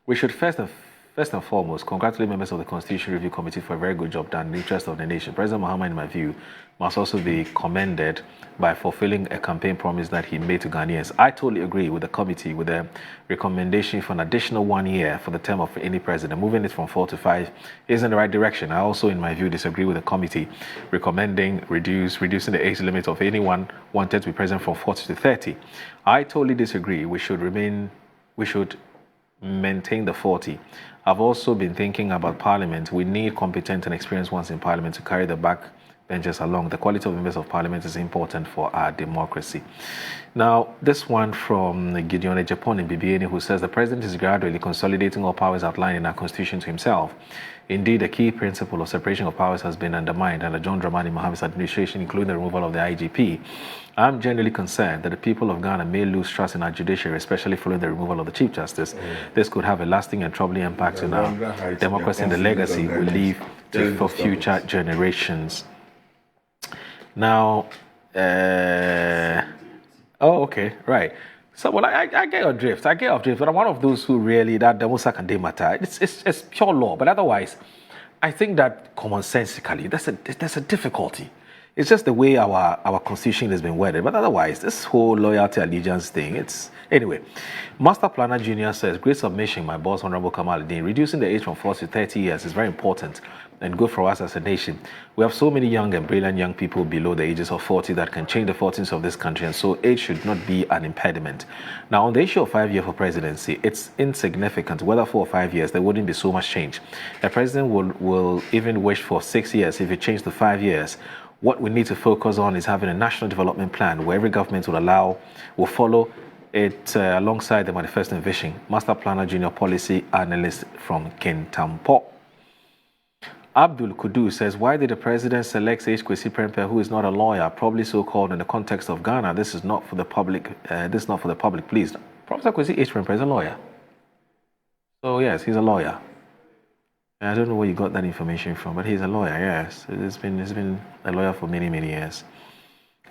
we should first and foremost congratulate members of the Constitutional Review Committee for a very good job done in the interest of the nation. President Mahama, in my view, must also be commended by fulfilling a campaign promise that he made to Ghanaians. I totally agree with the committee with the recommendation for an additional 1 year for the term of any president. Moving it from 4 to 5 is in the right direction. I also, in my view, disagree with the committee recommending reducing the age limit of anyone wanted to be president from 40 to 30. I totally disagree. We should maintain the 40. I've also been thinking about Parliament. We need competent and experienced ones in Parliament to carry the backbenchers along. The quality of members of Parliament is important for our democracy. Now, this one from Gideon Ejapon in BBN, who says the President is gradually consolidating all powers outlined in our Constitution to himself. Indeed, the key principle of separation of powers has been undermined under John Dramani Mahamat's administration, including the removal of the IGP. I'm generally concerned that the people of Ghana may lose trust in our judiciary, especially following the removal of the Chief Justice. This could have a lasting and troubling impact on our democracy and the legacy we leave for future generations. Now, okay, right. So, well, I get your drift. But I'm one of those who really, that the Musa can matter. It's pure law. But otherwise, I think that commonsensically, there's a difficulty. It's just the way our constitution has been worded. But otherwise, this whole loyalty allegiance thing, anyway. Master Planner Junior says, great submission, my boss, Honorable Kamal Deen. Reducing the age from 40 to 30 years is very important and good for us as a nation. We have so many young and brilliant young people below the ages of 40 that can change the fortunes of this country, and so age should not be an impediment. Now, on the issue of 5 years for presidency, it's insignificant. Whether 4 or 5 years, there wouldn't be so much change. The president will even wish for 6 years if it changed to 5 years. What we need to focus on is having a national development plan where every government will follow it alongside the manifesto and vision. Master Planner Junior Policy Analyst from Kintampo. Abdul Kudu says, why did the president select H. Kwesi Prempeh, who is not a lawyer, probably so-called in the context of Ghana? This is not for the public. This is not for the public, please. Professor Kwesi H. Prempeh is a lawyer. So yes, he's a lawyer. I don't know where you got that information from, but he's a lawyer. Yes, he's been a lawyer for many years.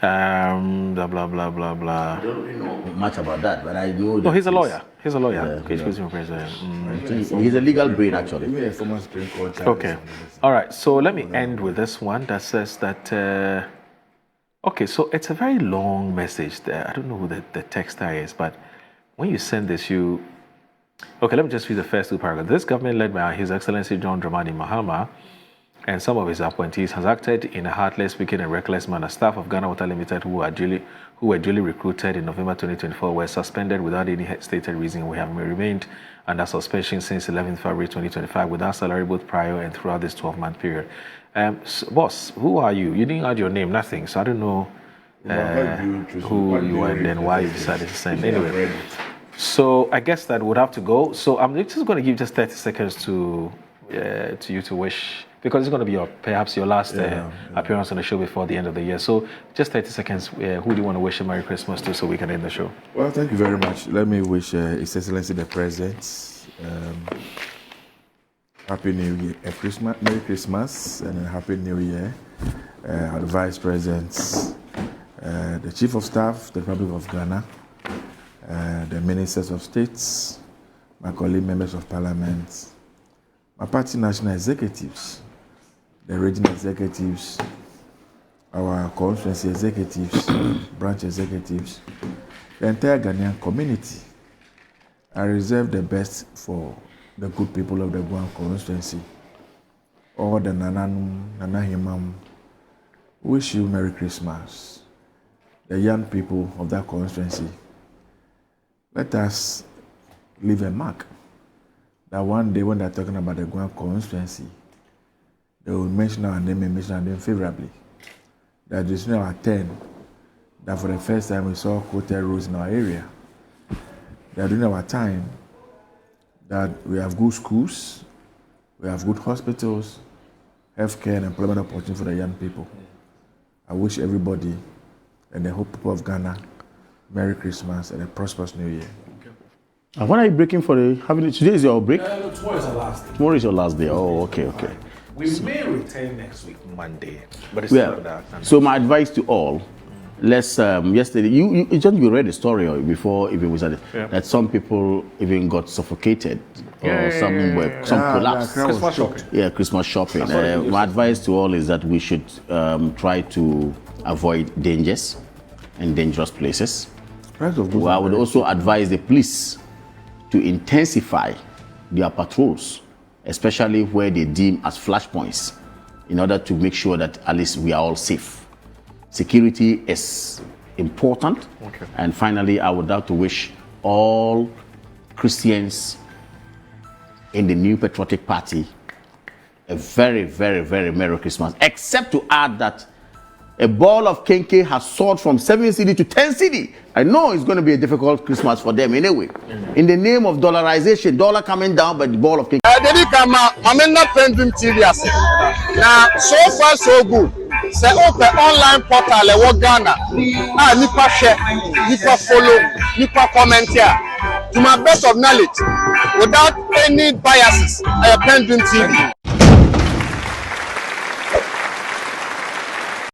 Blah blah blah blah blah.
I don't really know much about that, but I know.
No, he's a lawyer. He's a lawyer.
He's a legal brain, actually.
Okay. All right. So let me end with this one that says that. Okay, so it's a very long message. I don't know who the texter is, but when you send this, you. Okay, let me just read the first two paragraphs. This government, led by His Excellency John Dramani Mahama and some of his appointees, has acted in a heartless, wicked, and reckless manner. Staff of Ghana Water Limited, who were duly recruited in November 2024, were suspended without any stated reason. We have remained under suspension since 11th February 2025 without salary both prior and throughout this 12-month period. Boss, who are you? You didn't add your name, nothing. So I don't know who you are and then why you decided to send. Anyway. So I guess that would have to go. So I'm just going to give just 30 seconds to you to wish, because it's going to be perhaps your last appearance on the show before the end of the year. So just 30 seconds. Who do you want to wish a Merry Christmas to so we can end the show?
Well, thank you very much. Let me wish His Excellency the President Happy New Year, Merry Christmas and a Happy New Year. Our Vice Presidents, the Chief of Staff, the Republic of Ghana, the Ministers of States, my colleague members of Parliament, my party national executives, the regional executives, our constituency executives, branch executives, the entire Ghanaian community. I reserve the best for the good people of the Guam constituency. All the Nananum, Nanahimam, wish you Merry Christmas. The young people of that constituency, let us leave a mark that one day when they're talking about the Guam constituency, they will mention our name and mention our name favorably. That this is our 10, that for the first time we saw quota roads in our area. That during our time, that we have good schools, we have good hospitals, healthcare and employment opportunities for the young people. I wish everybody and the whole people of Ghana Merry Christmas and a prosperous New Year.
And when are you breaking for the today is your break?
Tomorrow is the last day.
Tomorrow is your last day. Oh, okay.
We may return next week, Monday, but it's not that.
So my advice to all, let's yesterday you read the story before if it was that some people even got suffocated or some collapsed.
Christmas shopping.
Yeah, Christmas shopping. My advice to all is that we should try to avoid dangers and dangerous places. I would also advise the police to intensify their patrols, especially where they deem as flashpoints, in order to make sure that at least we are all safe. Security is important. Okay. And finally, I would like to wish all Christians in the new Patriotic Party a very, very, very Merry Christmas, except to add that a ball of kenke has soared from 7 cedi to 10 cedi. I know it's going to be a difficult Christmas for them anyway. In the name of dollarization, dollar coming down, but the ball of kenke.
I'm not PENDREAM TV. Now, so far so good. Say open online portal le Ghana. Nipa share, nipa follow, nipa comment here. To my best of knowledge, without any biases, PENDREAM TV.